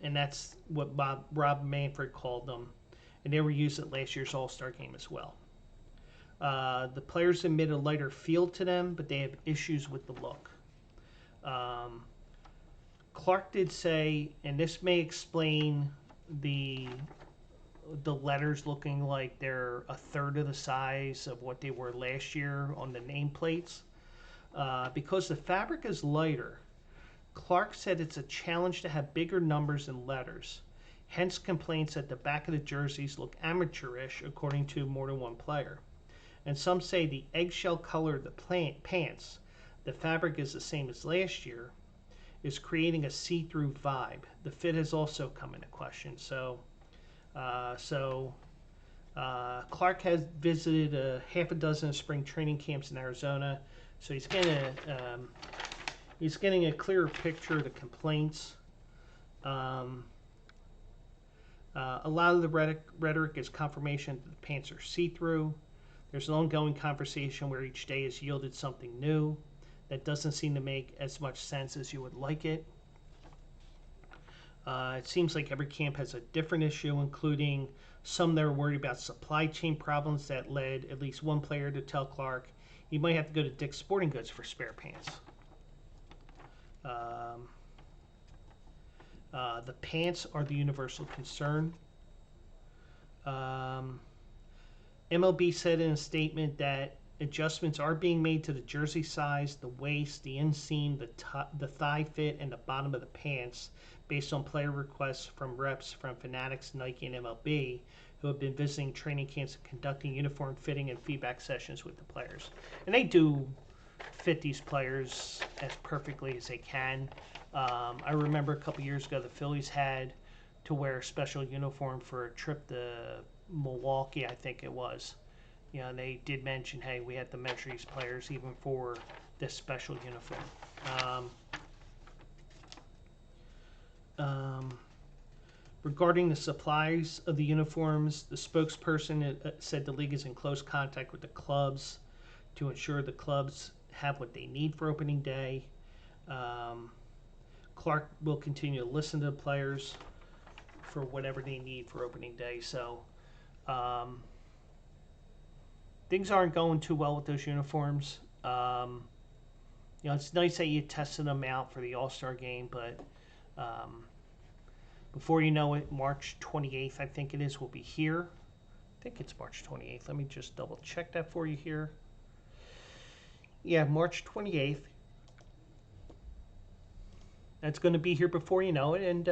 and that's what Rob Manfred called them. And they were used at last year's All-Star game as well. The players admit a lighter feel to them, but they have issues with the look. Clark did say, and this may explain the letters looking like they're a third of the size of what they were last year on the nameplates. Because the fabric is lighter, Clark said it's a challenge to have bigger numbers and letters. Hence complaints that the back of the jerseys look amateurish, according to more than one player. And some say the eggshell color of the pants, the fabric is the same as last year, is creating a see-through vibe. The fit has also come into question. So Clark has visited a half a dozen spring training camps in Arizona, so he's getting a clearer picture of the complaints. A lot of the rhetoric is confirmation that the pants are see-through. There's an ongoing conversation where each day has yielded something new that doesn't seem to make as much sense as you would like it. It seems like every camp has a different issue, including some that are worried about supply chain problems that led at least one player to tell Clark he might have to go to Dick's Sporting Goods for spare pants. The pants are the universal concern. MLB said in a statement that adjustments are being made to the jersey size, the waist, the inseam, the thigh fit, and the bottom of the pants based on player requests from reps from Fanatics, Nike, and MLB who have been visiting training camps and conducting uniform fitting and feedback sessions with the players. And they do fit these players as perfectly as they can. I remember a couple years ago the Phillies had to wear a special uniform for a trip to Milwaukee, I think it was. You know, they did mention, hey, we had to measure these players even for this special uniform. Regarding the supplies of the uniforms, the spokesperson said the league is in close contact with the clubs to ensure the clubs have what they need for opening day. Clark will continue to listen to the players for whatever they need for opening day. So things aren't going too well with those uniforms. It's nice that you tested them out for the All-Star game, but before you know it, March 28th, I think it is, will be here. I think it's March 28th. Let me just double check that for you here. Yeah, March 28th. That's going to be here before you know it, and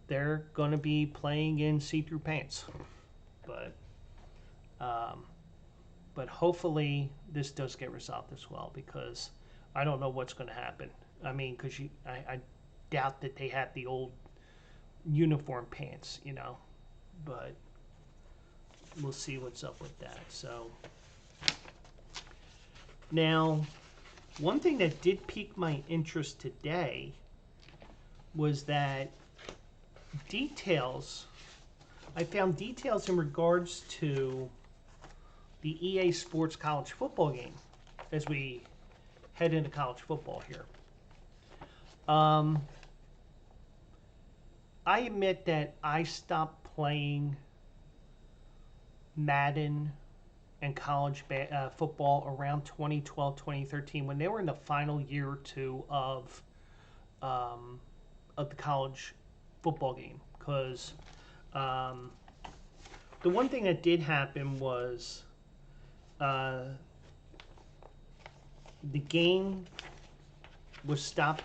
they're going to be playing in see-through pants. But hopefully this does get resolved as well, because I don't know what's going to happen. I mean, because I doubt that they have the old uniform pants, but we'll see what's up with that. So now, one thing that did pique my interest today was that I found details in regards to the EA Sports college football game as we head into college football here. I admit that I stopped playing Madden and college football around 2012, 2013, when they were in the final year or two of of the college football game, because um, the one thing that did happen was uh, the game was stopped.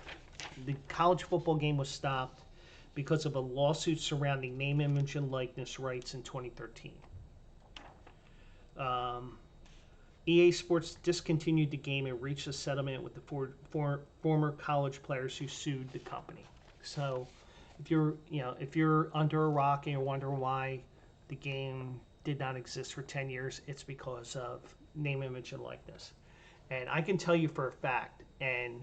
The college football game was stopped because of a lawsuit surrounding name, image, and likeness rights in 2013. EA Sports discontinued the game and reached a settlement with the former college players who sued the company. So, if you're under a rock and you're wondering why the game did not exist for 10 years, it's because of name, image, and likeness. And I can tell you for a fact, and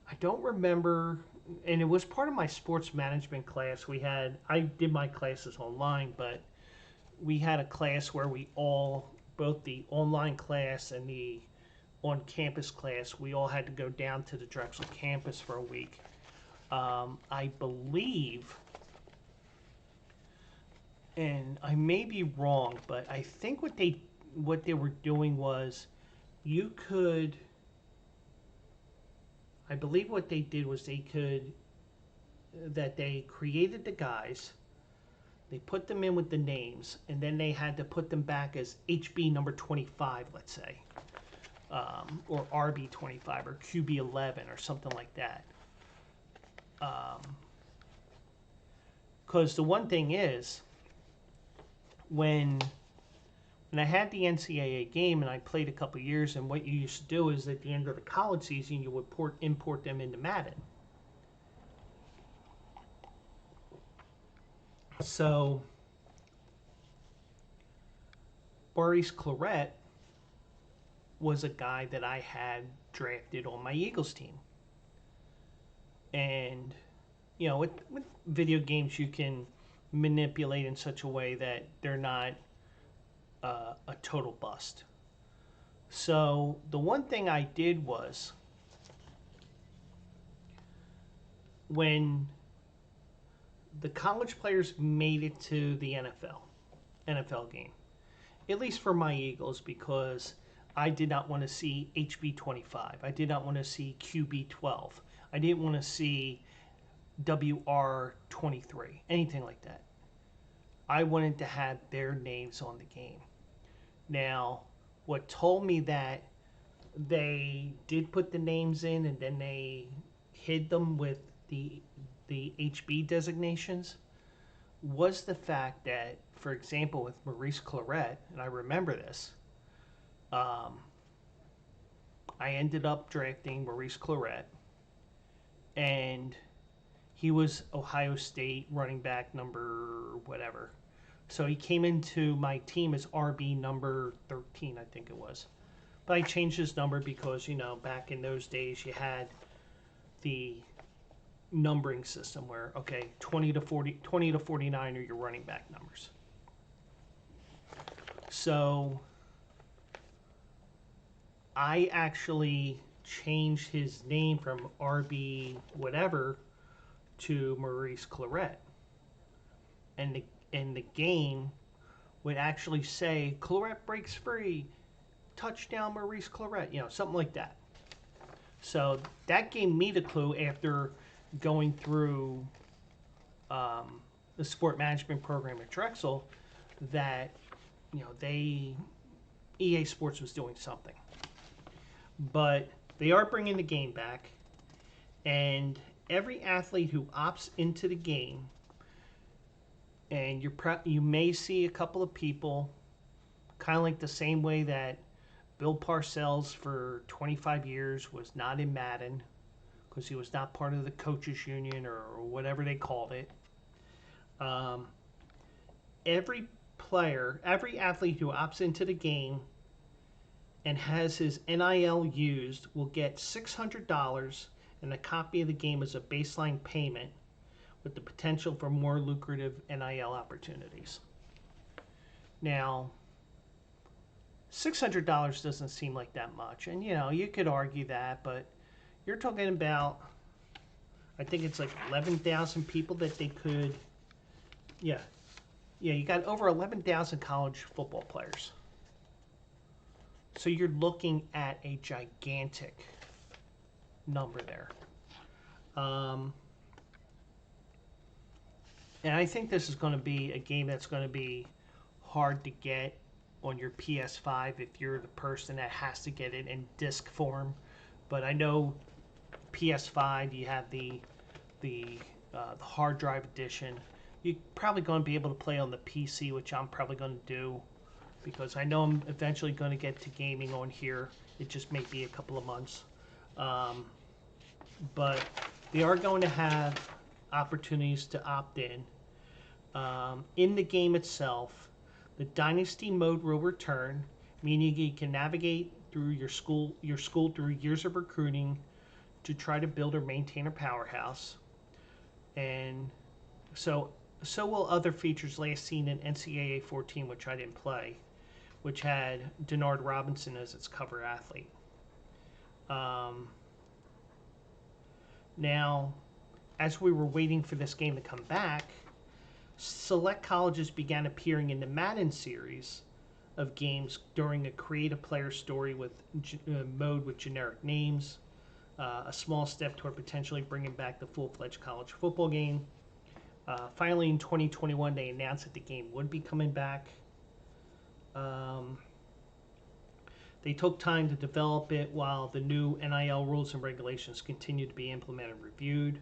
I don't remember, and it was part of my sports management class. I did my classes online, but we had a class where both the online class and the on-campus class, we all had to go down to the Drexel campus for a week. I believe, and I may be wrong, but I think what they were doing was I believe what they did was they created the guys, they put them in with the names, and then they had to put them back as HB number 25, let's say, or RB 25 or QB 11 or something like that. Because the one thing is, when I had the NCAA game and I played a couple years, and what you used to do is at the end of the college season, you would import them into Madden. So Maurice Clarett was a guy that I had drafted on my Eagles team. And, with video games, you can manipulate in such a way that they're not a total bust. So the one thing I did was, when the college players made it to the NFL game, at least for my Eagles, because I did not want to see HB 25. I did not want to see QB 12. I didn't want to see WR 23, anything like that. I wanted to have their names on the game. Now, what told me that they did put the names in and then they hid them with the HB designations was the fact that, for example, with Maurice Clarett, and I remember this, I ended up drafting Maurice Clarett, and he was Ohio State running back number whatever. So he came into my team as RB number 13, I think it was. But I changed his number because, back in those days you had the numbering system where, 20 to 49 are your running back numbers. So I actually changed his name from RB whatever to Maurice Clarett. And the game would actually say, Clarett breaks free, touchdown Maurice Clarett, something like that. So that gave me the clue, after going through the sport management program at Drexel, that EA Sports was doing something. But they are bringing the game back, and every athlete who opts into the game, and you may see a couple of people, kind of like the same way that Bill Parcells for 25 years was not in Madden because he was not part of the coaches union or whatever they called it. Every athlete who opts into the game and has his NIL used will get $600 and a copy of the game as a baseline payment, with the potential for more lucrative NIL opportunities. Now, $600 doesn't seem like that much, and you could argue that, but you're talking about, I think it's like 11,000 people that they could, you got over 11,000 college football players. So you're looking at a gigantic number there. And I think this is going to be a game that's going to be hard to get on your PS5 if you're the person that has to get it in disc form. But I know PS5, you have the hard drive edition. You're probably going to be able to play on the PC, which I'm probably going to do because I know I'm eventually going to get to gaming on here. It just may be a couple of months. But they are going to have opportunities to opt in. In the game itself, the Dynasty mode will return, meaning you can navigate through your school through years of recruiting to try to build or maintain a powerhouse. And so will other features last seen in NCAA 14, which I didn't play, which had Denard Robinson as its cover athlete. Now, as we were waiting for this game to come back, select colleges began appearing in the Madden series of games during a create a player story with mode with generic names, a small step toward potentially bringing back the full-fledged college football game. Finally, in 2021, they announced that the game would be coming back. They took time to develop it while the new NIL rules and regulations continued to be implemented and reviewed.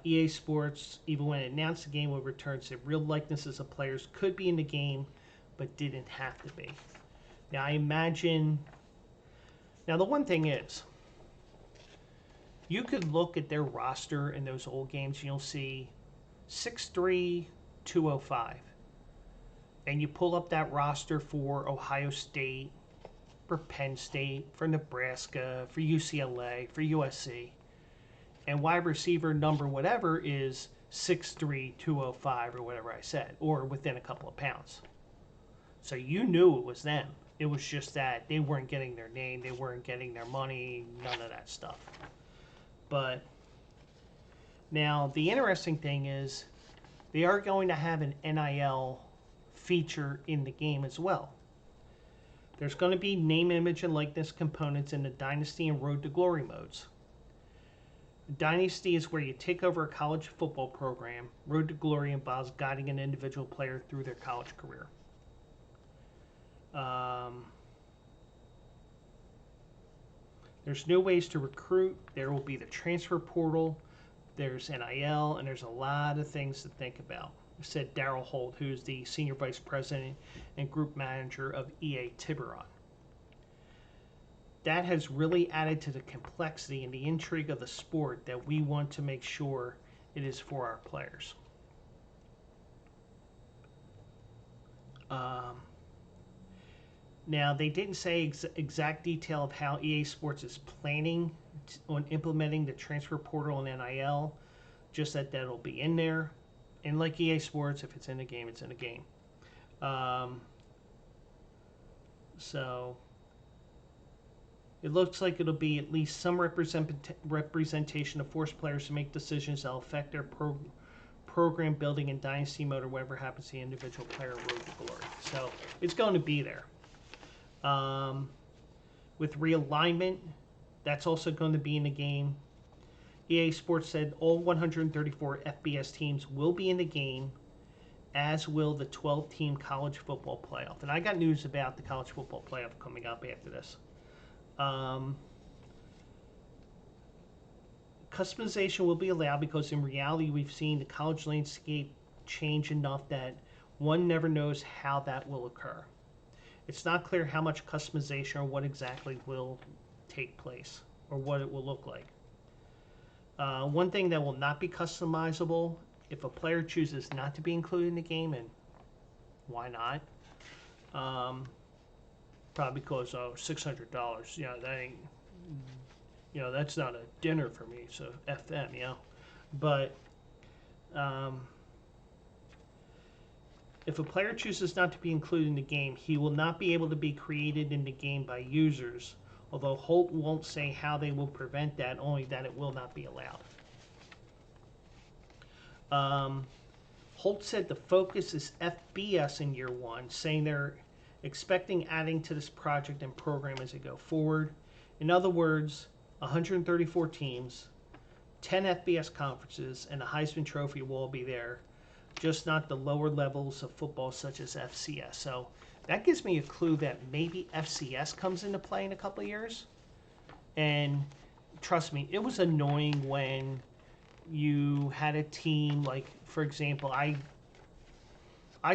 EA Sports, even when it announced the game would return, said real likenesses of players could be in the game, but didn't have to be. Now, I imagine... Now, the one thing is, you could look at their roster in those old games, and you'll see 6'3", 205. And you pull up that roster for Ohio State, for Penn State, for Nebraska, for UCLA, for USC. And wide receiver number whatever is 6'3", 205 or whatever I said, or within a couple of pounds. So you knew it was them. It was just that they weren't getting their name, they weren't getting their money, none of that stuff. But now the interesting thing is they are going to have an NIL feature in the game as well. There's going to be name, image, and likeness components in the Dynasty and Road to Glory modes. Dynasty is where you take over a college football program. Road to Glory involves guiding an individual player through their college career. There's new ways to recruit. There will be the transfer portal. There's NIL, and there's a lot of things to think about, said Daryl Holt, who's the Senior Vice President and Group Manager of EA Tiburon. That has really added to the complexity and the intrigue of the sport that we want to make sure it is for our players. Now, they didn't say exact detail of how EA Sports is planning on implementing the transfer portal and NIL, just that that'll be in there. And like EA Sports, if it's in the game, it's in the game. So it looks like it'll be at least some representation of forced players to make decisions that will affect their program building in Dynasty mode or whatever happens to the individual player road to glory. So it's going to be there. With realignment, that's also going to be in the game. EA Sports said all 134 FBS teams will be in the game, as will the 12-team college football playoff. And I got news about the college football playoff coming up after this. Customization will be allowed because in reality we've seen the college landscape change enough that one never knows how that will occur. It's not clear how much customization or what exactly will take place or what it will look like. One thing that will not be customizable, if a player chooses not to be included in the game, and why not? Probably because $600. You know, that ain't. You know, that's not a dinner for me. So F them. You know, but if a player chooses not to be included in the game, he will not be able to be created in the game by users. Although Holt won't say how they will prevent that, only that it will not be allowed. Holt said the focus is FBS in year one, saying they're expecting adding to this project and program as they go forward. In other words, 134 teams, 10 FBS conferences, and the Heisman Trophy will all be there. just not the lower levels of football such as FCS. So that gives me a clue that maybe FCS comes into play in a couple of years. And trust me, it was annoying when you had a team like, for example, I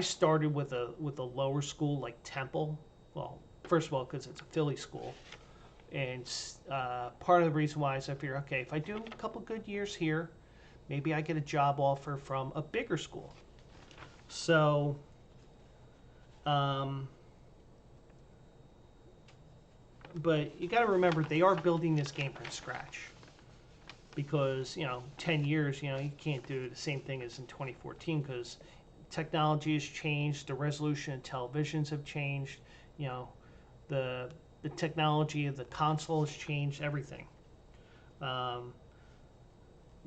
started with a lower school like Temple. Well, first of all, because it's a Philly school, and part of the reason why is I figure, okay, if I do a couple good years here, maybe I get a job offer from a bigger school. So, but you got to remember they are building this game from scratch, because 10 years, you can't do the same thing as in 2014 because technology has changed, the resolution of televisions have changed, the technology of the console has changed, everything.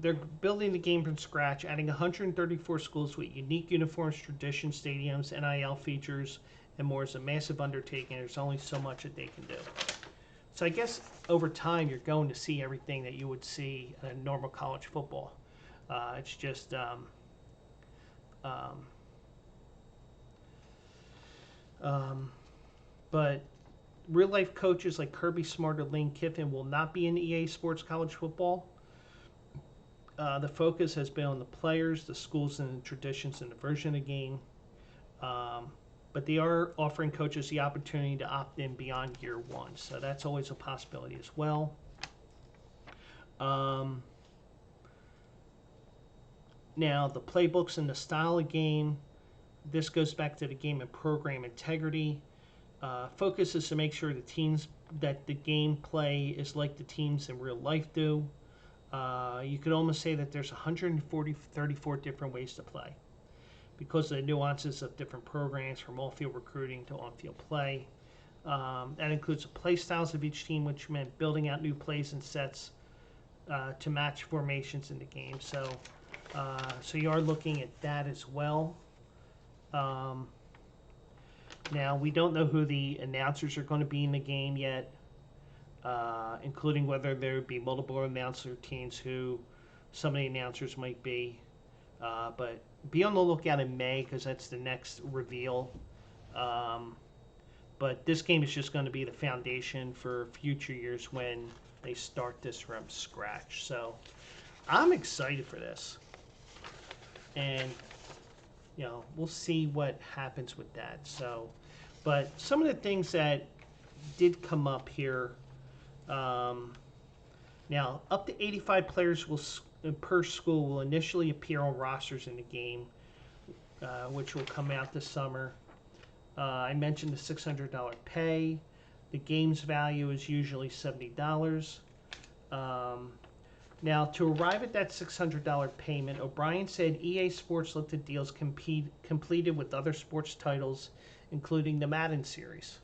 They're building the game from scratch, adding 134 schools with unique uniforms, traditions, stadiums, NIL features, and more is a massive undertaking. There's only so much that they can do. So I guess over time you're going to see everything that you would see in normal college football. It's just but real life coaches like Kirby Smart or Lane Kiffin will not be in EA Sports College Football. The focus has been on the players, the schools, and the traditions and the version of the game. But they are offering coaches the opportunity to opt in beyond year one. So that's always a possibility as well. Now, the playbooks and the style of game, this goes back to the game and program integrity. Focus is to make sure that the gameplay is like the teams in real life do. You could almost say that there's 34 different ways to play because of the nuances of different programs, from off-field recruiting to on-field play. That includes the play styles of each team, which meant building out new plays and sets to match formations in the game. So you are looking at that as well. Now, we don't know who the announcers are going to be in the game yet, including whether there would be multiple announcer teams, who some of the announcers might be. But be on the lookout in May because that's the next reveal. But this game is just going to be the foundation for future years when they start this from scratch. So I'm excited for this. And we'll see what happens with that. So, but some of the things that did come up here. Now, up to 85 players per school will initially appear on rosters in the game, which will come out this summer. I mentioned the $600 pay. The game's value is usually $70. Now, to arrive at that $600 payment, O'Brien said EA Sports looked at deals completed with other sports titles, including the Madden series,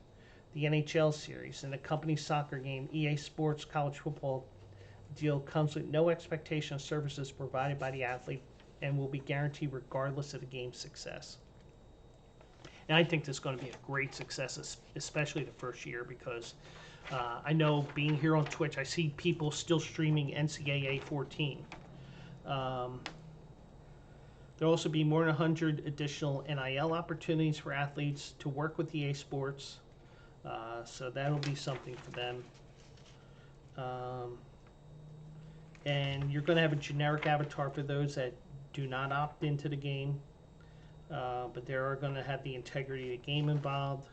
the NHL series, and the company's soccer game. EA Sports College Football deal comes with no expectation of services provided by the athlete and will be guaranteed regardless of the game's success. And I think this is going to be a great success, especially the first year, because I know being here on Twitch, I see people still streaming NCAA 14. There'll also be more than 100 additional NIL opportunities for athletes to work with EA Sports. So that'll be something for them. And you're going to have a generic avatar for those that do not opt into the game. But they are going to have the integrity of the game involved.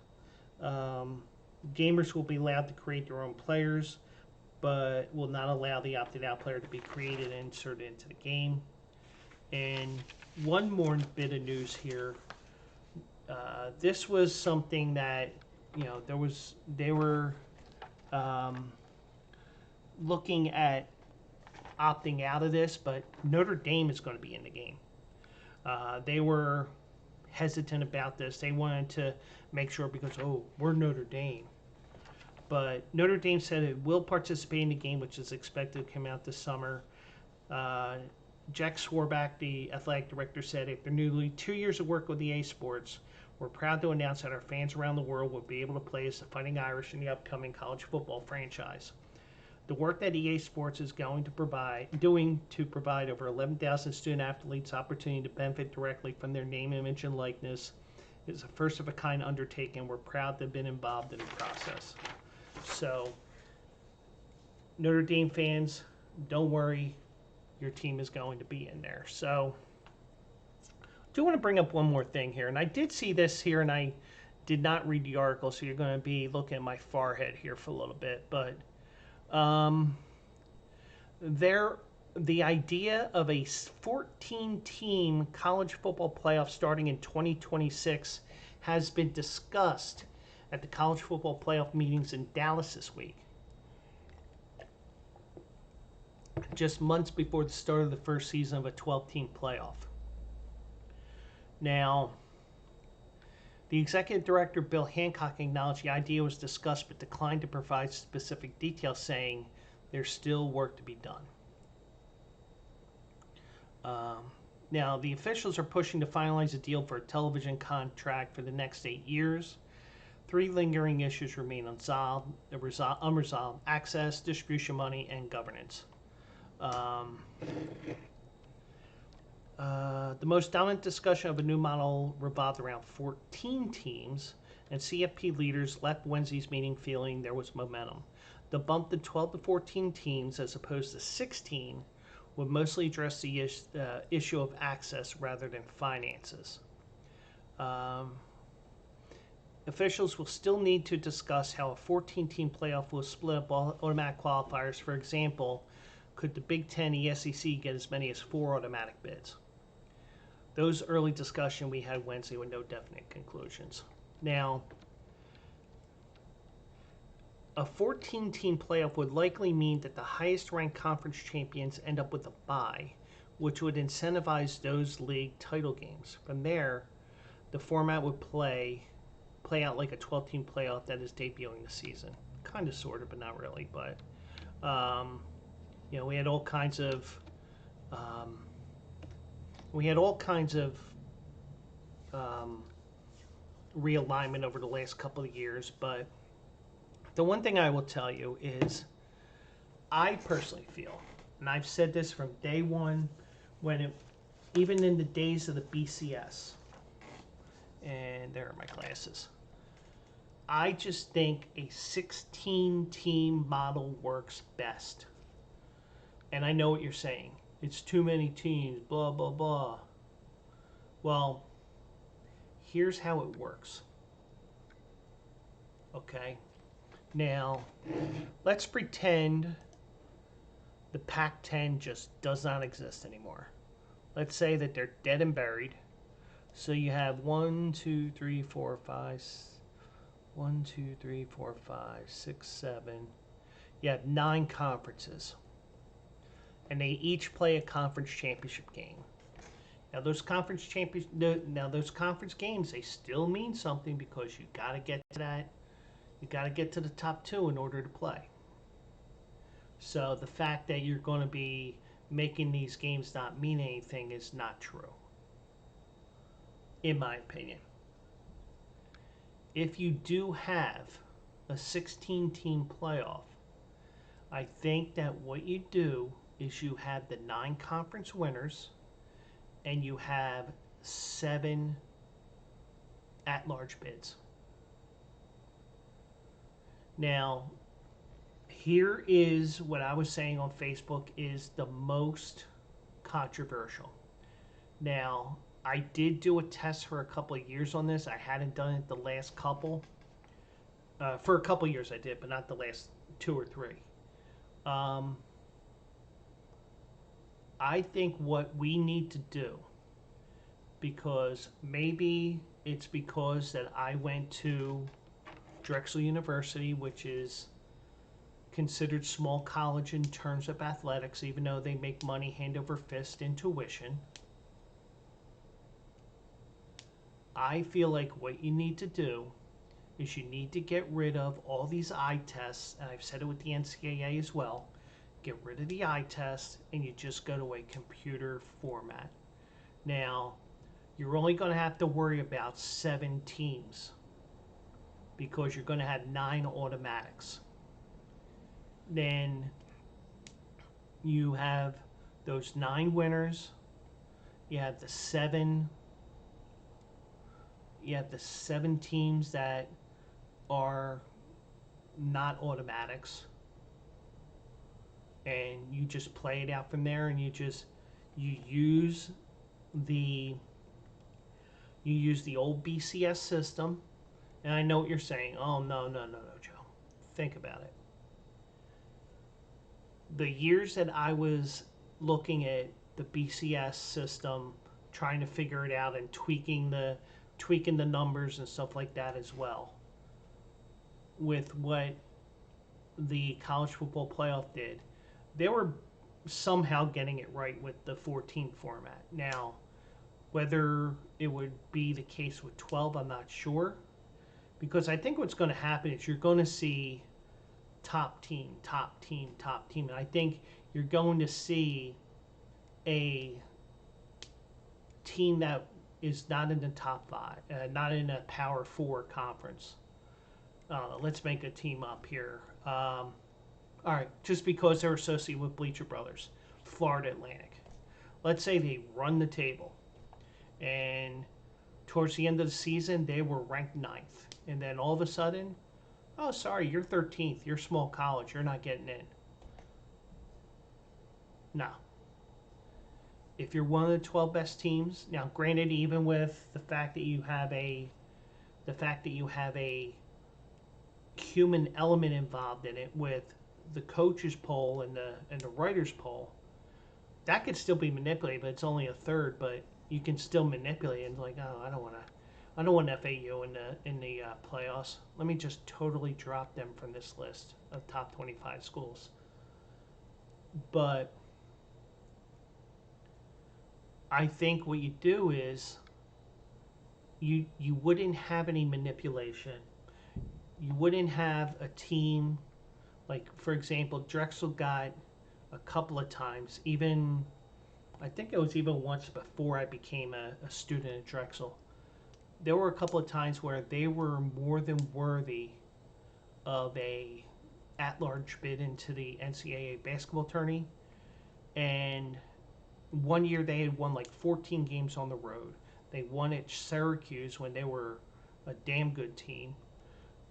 Gamers will be allowed to create their own players, but will not allow the opted-out player to be created and inserted into the game. And one more bit of news here. This was something that they were looking at opting out of this, but Notre Dame is going to be in the game. They were hesitant about this. They wanted to make sure because, we're Notre Dame. But Notre Dame said it will participate in the game, which is expected to come out this summer. Jack Swarback, the athletic director, said, after nearly 2 years of work with EA Sports, we're proud to announce that our fans around the world will be able to play as the Fighting Irish in the upcoming college football franchise. The work that EA Sports is doing to provide over 11,000 student athletes opportunity to benefit directly from their name, image, and likeness is a first of a kind undertaking. We're proud to have been involved in the process. So, Notre Dame fans, don't worry, your team is going to be in there. So, I do want to bring up one more thing here, and I did see this here, and I did not read the article, so you're going to be looking at my forehead here for a little bit, but the idea of a 14-team college football playoff starting in 2026 has been discussed at the college football playoff meetings in Dallas this week, just months before the start of the first season of a 12-team playoff. Now, the executive director, Bill Hancock, acknowledged the idea was discussed but declined to provide specific details, saying there's still work to be done. Now, the officials are pushing to finalize a deal for a television contract for the next 8 years. 3 lingering issues remain unresolved: access, distribution money, and governance. The most dominant discussion of a new model revolved around 14 teams, and CFP leaders left Wednesday's meeting feeling there was momentum. The bump to 12 to 14 teams, as opposed to 16, would mostly address the issue of access rather than finances. Officials will still need to discuss how a 14-team playoff will split up automatic qualifiers. For example, could the Big Ten, the SEC get as many as 4 automatic bids? Those early discussion we had Wednesday with no definite conclusions. Now, a 14-team playoff would likely mean that the highest-ranked conference champions end up with a bye, which would incentivize those league title games. From there, the format would play out like a 12-team playoff that is debuting the season. Kind of, sort of, but not really. But we had all kinds of realignment over the last couple of years, but the one thing I will tell you is I personally feel, and I've said this from day one, even in the days of the BCS, and there are my glasses, I just think a 16-team model works best. And I know what you're saying. It's too many teams, blah, blah, blah. Well, here's how it works. Okay? Now, let's pretend the Pac-10 just does not exist anymore. Let's say that they're dead and buried. So you have 1, 2, 3, 4, 5, 1, 2, 3, 4, 5, 6, 7. You have 9 conferences. And they each play a conference championship game. Now those conference games, they still mean something because you got to get to that. You got to get to the top 2 in order to play. So the fact that you're going to be making these games not mean anything is not true, in my opinion. If you do have a 16-team playoff, I think that what you do is you have the 9 conference winners and you have 7 at-large bids. Now, here is what I was saying on Facebook is the most controversial. Now, I did do a test for a couple of years on this. I hadn't done it the last couple. For a couple of years I did, but not the last 2 or 3. I think what we need to do, because maybe it's because that I went to Drexel University, which is considered small college in terms of athletics, even though they make money hand over fist in tuition. I feel like what you need to do is you need to get rid of all these eye tests, and I've said it with the NCAA as well. Get rid of the eye test, and you just go to a computer format. Now, you're only going to have to worry about 7 teams because you're going to have 9 automatics. Then You have those 9 winners. You have the seven. You have the 7 teams that are not automatics, and you just play it out from there, and you use the you use the old BCS system. And I know what you're saying. Oh, no, Joe. Think about it. The years that I was looking at the BCS system, trying to figure it out and tweaking the numbers and stuff like that as well, with what the college football playoff did, they were somehow getting it right with the 14 format. Now, whether it would be the case with 12, I'm not sure. Because I think what's going to happen is you're going to see top team, top team, top team. And I think you're going to see a team that is not in the top 5, not in a Power 4 conference. Let's make a team up here. All right, just because they're associated with Bleacher Brothers, Florida Atlantic. Let's say they run the table, and towards the end of the season, they were ranked 9th. And then all of a sudden, oh, sorry, you're 13th. You're small college. You're not getting in. No. If you're one of the 12 best teams, now granted, even with the fact that you have a human element involved in it with the coaches poll and the writers poll, that could still be manipulated, but it's only a third. But you can still manipulate it and like, oh, I don't want FAU in the playoffs. Let me just totally drop them from this list of top 25 schools. But I think what you do is you wouldn't have any manipulation. You wouldn't have a team like, for example, Drexel got a couple of times, even I think it was even once before I became a student at Drexel. There were a couple of times where they were more than worthy of a at-large bid into the NCAA basketball tourney. And one year they had won like 14 games on the road. They won at Syracuse when they were a damn good team,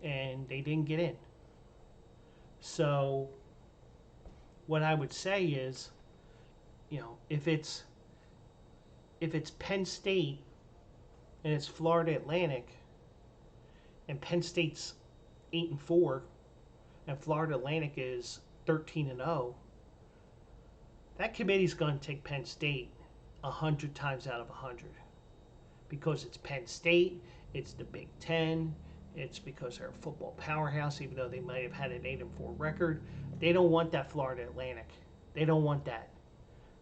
and they didn't get in. So what I would say is, if it's Penn State and it's Florida Atlantic, and Penn State's 8-4, and Florida Atlantic is 13-0, that committee's going to take Penn State 100 times out of 100, because it's Penn State, it's the Big Ten, it's because they're a football powerhouse, even though they might have had an 8-4 record. They don't want that Florida Atlantic. They don't want that.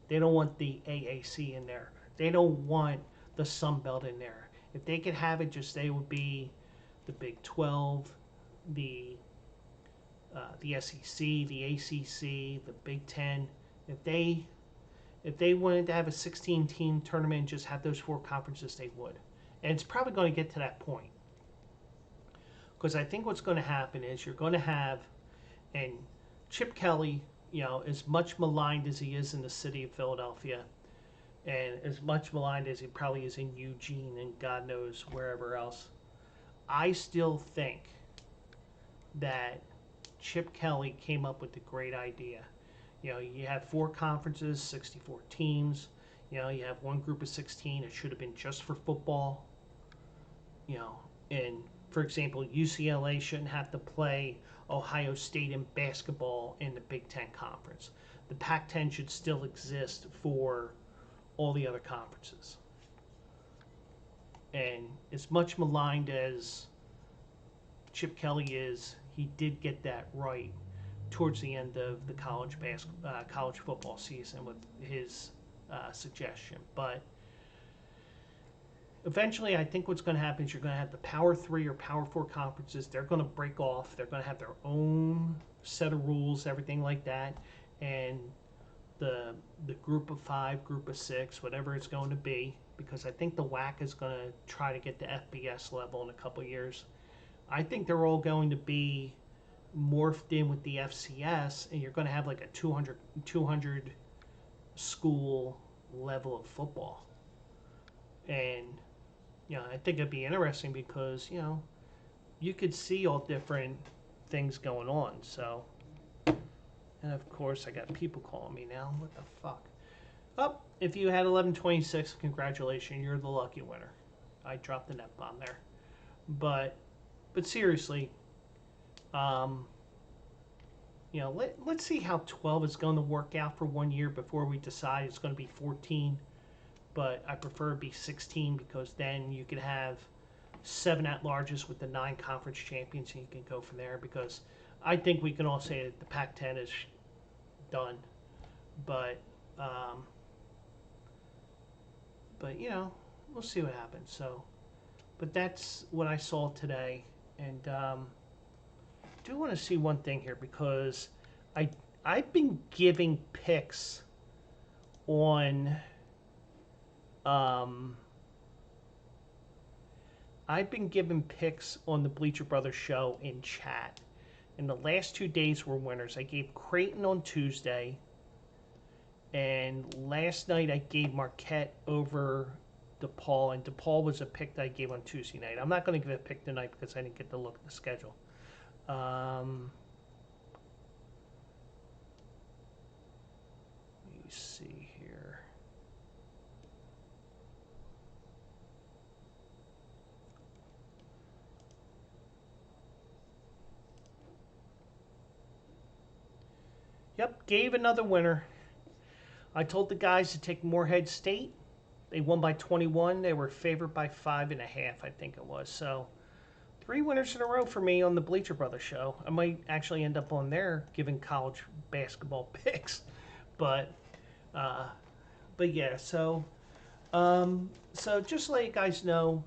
They don't want the AAC in there. They don't want the Sun Belt in there. If they could have it, just they would be the Big 12, the SEC, the ACC, the Big Ten. If they wanted to have a 16-team tournament and just have those 4 conferences, they would. And it's probably going to get to that point. Because I think what's going to happen is you're going to have, and Chip Kelly, as much maligned as he is in the city of Philadelphia, and as much maligned as he probably is in Eugene and God knows wherever else, I still think that Chip Kelly came up with the great idea. You have 4 conferences, 64 teams. You have one group of 16. It should have been just for football. And for example, UCLA shouldn't have to play Ohio State in basketball in the Big Ten Conference. The Pac-10 should still exist for all the other conferences. And as much maligned as Chip Kelly is, he did get that right towards the end of the college football season with his suggestion. But eventually, I think what's going to happen is you're going to have the Power 3 or Power 4 conferences. They're going to break off. They're going to have their own set of rules, everything like that. And the group of 5, group of 6, whatever it's going to be, because I think the WAC is going to try to get to FBS level in a couple of years. I think they're all going to be morphed in with the FCS, and you're going to have like a 200 school level of football. And I think it'd be interesting because you could see all different things going on. So, and of course, I got people calling me now. What the fuck? Oh, if you had 1126, congratulations, you're the lucky winner. I dropped the net bomb there. But seriously, let's see how 12 is going to work out for 1 year before we decide it's going to be 14. But I prefer it be 16 because then you could have 7 at-larges with the 9 conference champions, and you can go from there. Because I think we can all say that the Pac-10 is done. But we'll see what happens. So, but that's what I saw today, and I do want to see one thing here because I've been giving picks on the Bleacher Brothers show in chat, and the last 2 days were winners. I gave Creighton on Tuesday, and last night I gave Marquette over DePaul, and DePaul was a pick that I gave on Tuesday night. I'm not going to give a pick tonight because I didn't get to look at the schedule. Let me see here. Yep, gave another winner. I told the guys to take Morehead State. They won by 21. They were favored by 5.5, I think it was. So 3 winners in a row for me on the Bleacher Brothers show. I might actually end up on there giving college basketball picks, but yeah. So just to let you guys know,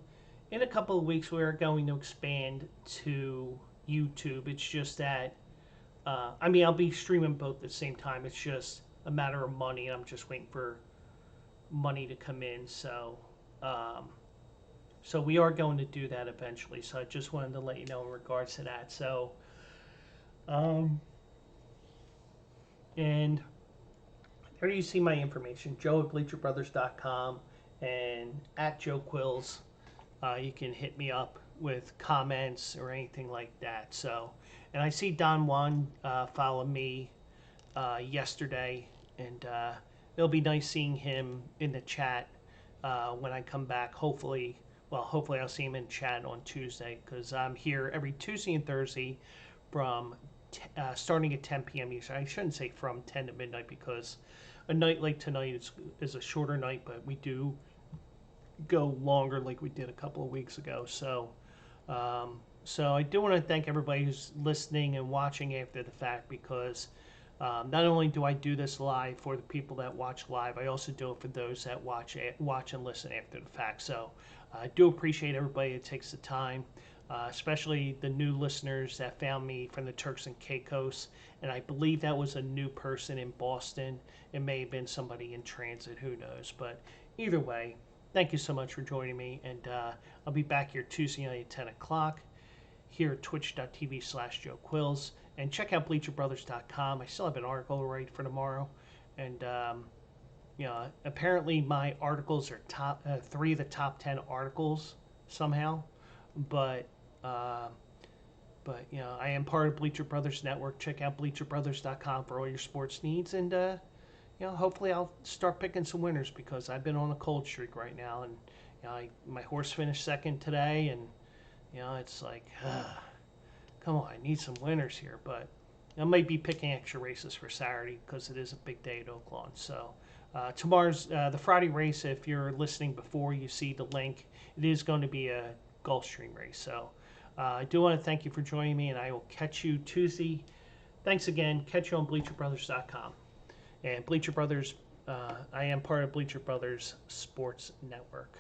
in a couple of weeks we are going to expand to YouTube. It's just that I'll be streaming both at the same time. It's just a matter of money, and I'm just waiting for money to come in. So we are going to do that eventually. So I just wanted to let you know in regards to that. So, and there you see my information, joe@bleacherbrothers.com and @JoeQuills. You can hit me up with comments or anything like that. So, and I see Don Juan followed me yesterday, and it'll be nice seeing him in the chat when I come back. Hopefully I'll see him in chat on Tuesday because I'm here every Tuesday and Thursday from starting at 10 p.m. Eastern. I shouldn't say from 10 to midnight because a night like tonight is a shorter night, but we do go longer like we did a couple of weeks ago. So I do want to thank everybody who's listening and watching after the fact because not only do I do this live for the people that watch live, I also do it for those that watch and listen after the fact. So I do appreciate everybody that takes the time, especially the new listeners that found me from the Turks and Caicos. And I believe that was a new person in Boston. It may have been somebody in transit, who knows. But either way, thank you so much for joining me. And I'll be back here Tuesday night at 10 o'clock here at twitch.tv/JoeQuills. And check out bleacherbrothers.com. I still have an article to write for tomorrow. And, apparently my articles are 3 of the top 10 articles somehow. But I am part of Bleacher Brothers Network. Check out bleacherbrothers.com for all your sports needs. And, hopefully I'll start picking some winners because I've been on a cold streak right now. And, my horse finished second today. And, it's like... come on, I need some winners here, but I might be picking extra races for Saturday because it is a big day at Oaklawn. So tomorrow's the Friday race. If you're listening before you see the link, it is going to be a Gulfstream race. So I do want to thank you for joining me, and I will catch you Tuesday. Thanks again. Catch you on BleacherBrothers.com. And Bleacher Brothers, I am part of Bleacher Brothers Sports Network.